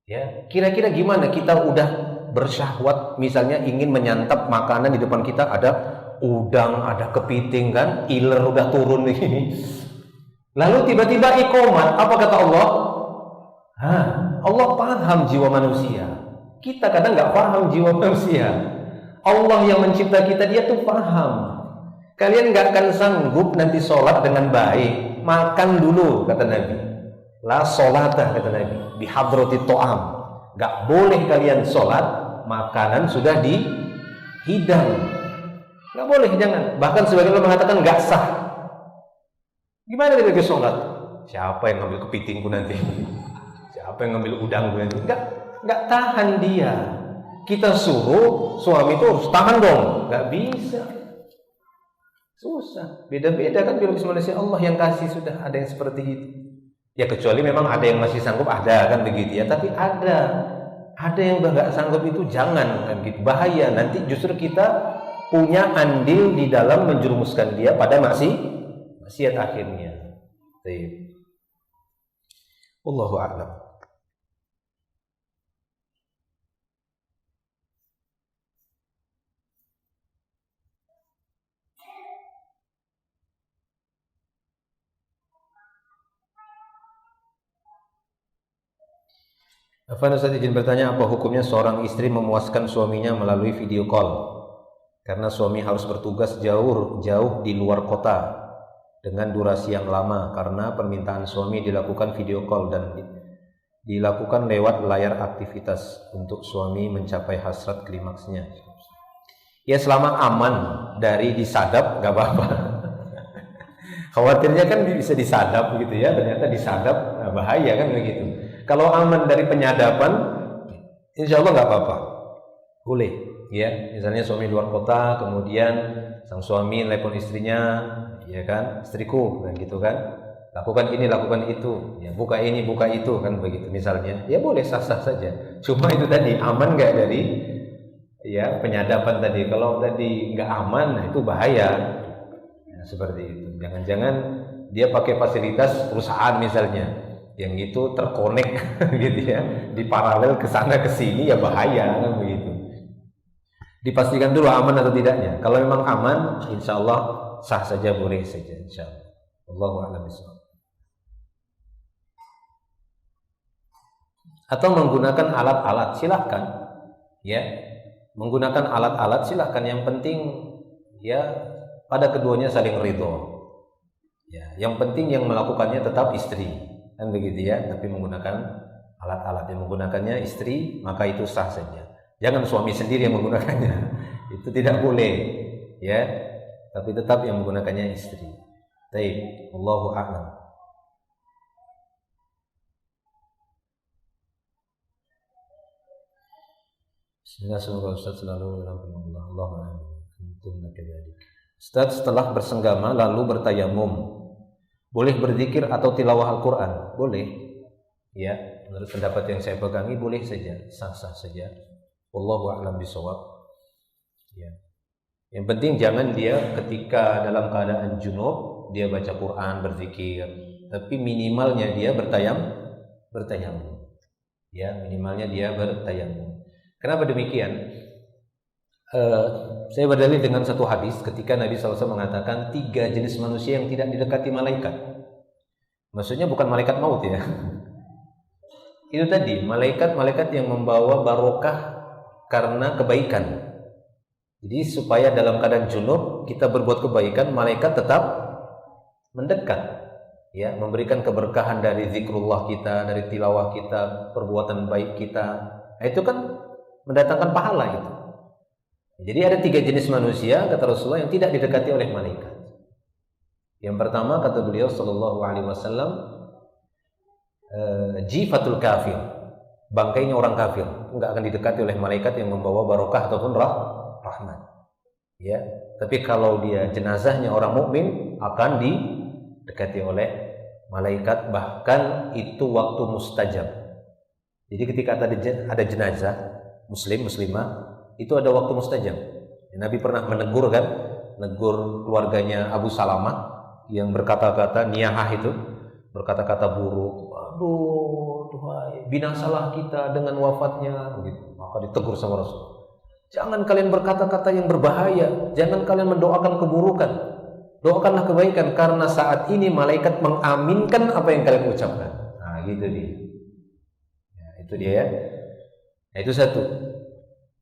Ya, kira-kira gimana kita udah bersyahwat misalnya ingin menyantap makanan di depan kita, ada udang, ada kepiting kan, iler udah turun begini. Lalu tiba-tiba iqomat, apa kata Allah? Allah paham jiwa manusia. Kita kadang nggak paham jiwa manusia. Allah yang mencipta kita, dia tuh paham. Kalian nggak akan sanggup nanti sholat dengan baik, makan dulu kata Nabi. La sholata kata Nabi bihadrati to'am. Gak boleh kalian sholat makanan sudah hidang. Nggak boleh, jangan. Bahkan sebagian ulama mengatakan nggak sah. Gimana dia lagi sholat? Siapa yang ngambil kepitingku nanti? Siapa yang ngambil udangku nanti? Nggak tahan dia. Kita suruh suami itu harus tahan dong. Nggak bisa. Susah. Beda-beda kan biologis manusia. Allah yang kasih sudah ada yang seperti itu. Ya kecuali memang ada yang masih sanggup, ada kan begitu ya. Tapi ada yang udah nggak sanggup, itu jangan kan gitu. Bahaya. Nanti justru kita punya andil di dalam menjerumuskan dia pada maksiat akhirnya. Baik. Wallahu a'lam. Afwan Ustaz, izin bertanya, apa hukumnya seorang istri memuaskan suaminya melalui video call? Karena suami harus bertugas jauh di luar kota dengan durasi yang lama karena permintaan suami dilakukan video call dan dilakukan lewat layar aktivitas untuk suami mencapai hasrat klimaksnya. Ya selama aman dari disadap nggak apa-apa. Khawatirnya kan bisa disadap gitu ya, ternyata disadap bahaya kan begitu. Kalau aman dari penyadapan, insya Allah nggak apa-apa, boleh. Ya, misalnya suami luar kota, kemudian sang suami telepon istrinya, ya kan, istriku, kan gitu kan, lakukan ini, lakukan itu, ya buka ini, buka itu, kan begitu misalnya, ya boleh sah-sah saja. Cuma itu tadi aman nggak dari ya penyadapan tadi? Kalau tadi nggak aman, nah itu bahaya. Ya, seperti itu. Jangan-jangan dia pakai fasilitas perusahaan misalnya, yang itu terkonek gitu ya, di paralel ke sana ke sini, ya bahaya kan begitu. Dipastikan dulu aman atau tidaknya. Kalau memang aman, insya Allah sah saja, boleh saja, insya Allah. Allahu a'lam bishawab. Atau menggunakan alat-alat, silakan. Ya, menggunakan alat-alat silakan. Yang penting ya pada keduanya saling ridho. Ya, yang penting yang melakukannya tetap istri, kan begitu ya. Tapi menggunakan alat-alat, yang menggunakannya istri, maka itu sah saja. Jangan suami sendiri yang menggunakannya, itu tidak boleh, ya. Tapi tetap yang menggunakannya istri. Baik, Allahu a'lam. Bismillah, semoga Ustaz selalu dalam firman Allah. Allahumma amin. Ustaz, setelah bersenggama lalu bertayamum, boleh berzikir atau tilawah Al-Quran? Boleh, ya. Menurut pendapat yang saya pegangi boleh saja, sah-sah saja. Wallahu a'lam bishawab. Ya. Yang penting jangan dia ketika dalam keadaan junub dia baca Quran, berzikir, tapi minimalnya dia bertayamum. Ya, minimalnya dia bertayamum. Kenapa demikian? Saya berdalil dengan satu hadis ketika Nabi SAW mengatakan 3 jenis manusia yang tidak didekati malaikat. Maksudnya bukan malaikat maut ya. Itu tadi malaikat yang membawa barokah karena kebaikan. Jadi supaya dalam keadaan junub kita berbuat kebaikan, malaikat tetap mendekat, ya, memberikan keberkahan dari zikrullah kita, dari tilawah kita, perbuatan baik kita. Nah, itu kan mendatangkan pahala itu. Jadi ada 3 jenis manusia kata Rasulullah yang tidak didekati oleh malaikat. Yang pertama kata beliau sallallahu alaihi wasallam, jifatul kafir, bangkainya orang kafir, enggak akan didekati oleh malaikat yang membawa barokah ataupun rahmat. Ya, tapi kalau dia jenazahnya orang mukmin akan didekati oleh malaikat, bahkan itu waktu mustajab. Jadi ketika ada jenazah muslimah, itu ada waktu mustajab. Nabi pernah menegur kan, menegur keluarganya Abu Salamah yang berkata-kata niyahah itu, berkata-kata buruk. Aduh, Tuhan, binasalah kita dengan wafatnya, begitu. Maka ditegur sama Rasul. Jangan kalian berkata-kata yang berbahaya, jangan kalian mendoakan keburukan. Doakanlah kebaikan karena saat ini malaikat mengaminkan apa yang kalian ucapkan. Nah, gitu dia. Ya, itu dia ya. Nah, itu satu.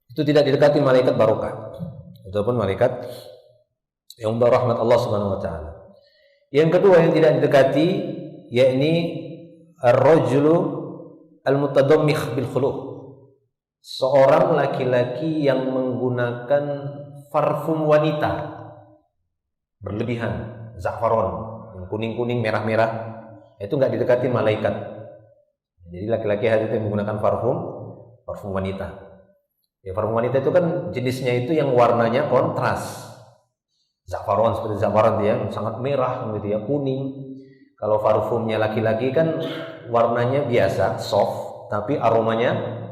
Itu tidak didekati malaikat barokah ataupun malaikat yang membawa rahmat Allah Subhanahu wa taala. Yang kedua yang tidak didekati yakni ar-rajulu al-mutadammikh bil khuluq. seorang laki-laki yang menggunakan parfum wanita berlebihan, za'faron, yang kuning-kuning, merah-merah, itu nggak didekati malaikat. Jadi laki-laki itu yang menggunakan parfum wanita. Ya, parfum wanita itu kan jenisnya itu yang warnanya kontras. Za'faron, seperti za'faron dia sangat merah gitu ya, kuning. Kalau parfumnya laki-laki kan warnanya biasa, soft, tapi aromanya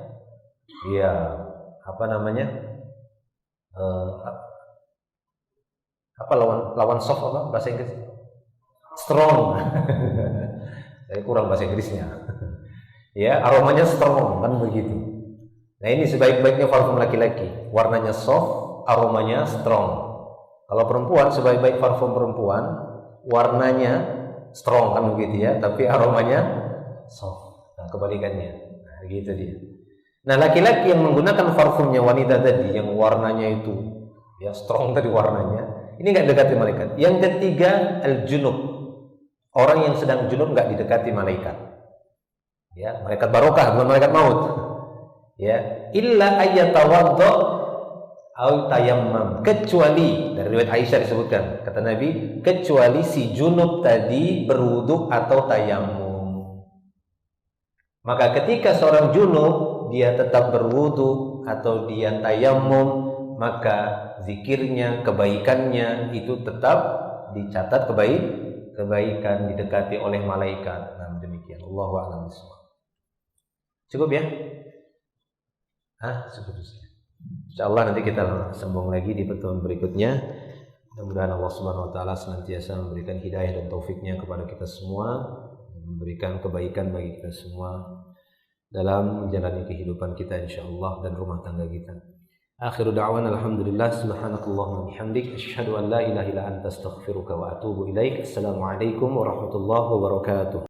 ya apa namanya? Apa lawan soft apa bahasa Inggris? Strong. Saya kurang bahasa Inggrisnya. Ya, aromanya strong kan begitu. Nah, ini sebaik-baiknya parfum laki-laki, warnanya soft, aromanya strong. Kalau perempuan, sebaik-baik parfum perempuan, warnanya strong kan begitu ya, tapi aromanya soft. Nah, kebalikannya. Nah, gitu dia. Nah, laki-laki yang menggunakan parfumnya wanita tadi yang warnanya itu ya strong tadi warnanya, ini nggak didekati malaikat. Yang ketiga, al-junub. Orang yang sedang junub nggak didekati malaikat. Ya, malaikat barokah bukan malaikat maut. Ya, illa ayyatawadda au tayammam, kecuali dari riwayat Aisyah disebutkan, kata Nabi, kecuali si junub tadi berwudu atau tayamum. Maka ketika seorang junub dia tetap berwudu atau dia tayamum, maka zikirnya, kebaikannya itu tetap dicatat kebaikan, didekati oleh malaikat. Nah, demikian. Allahu a'lam bishawab. Cukup ya? Cukup. Insyaallah nanti kita sambung lagi di pertemuan berikutnya. Mudah-mudahan Allah Subhanahu wa taala senantiasa memberikan hidayah dan taufiknya kepada kita semua, memberikan kebaikan bagi kita semua dalam menjalani kehidupan kita insyaallah dan rumah tangga kita. Akhiru da'wana alhamdulillah, subhanakallahumma bihamdik, asyhadu an la ilaha illa anta, astaghfiruka wa atubu ilaik. Assalamualaikum warahmatullahi wabarakatuh.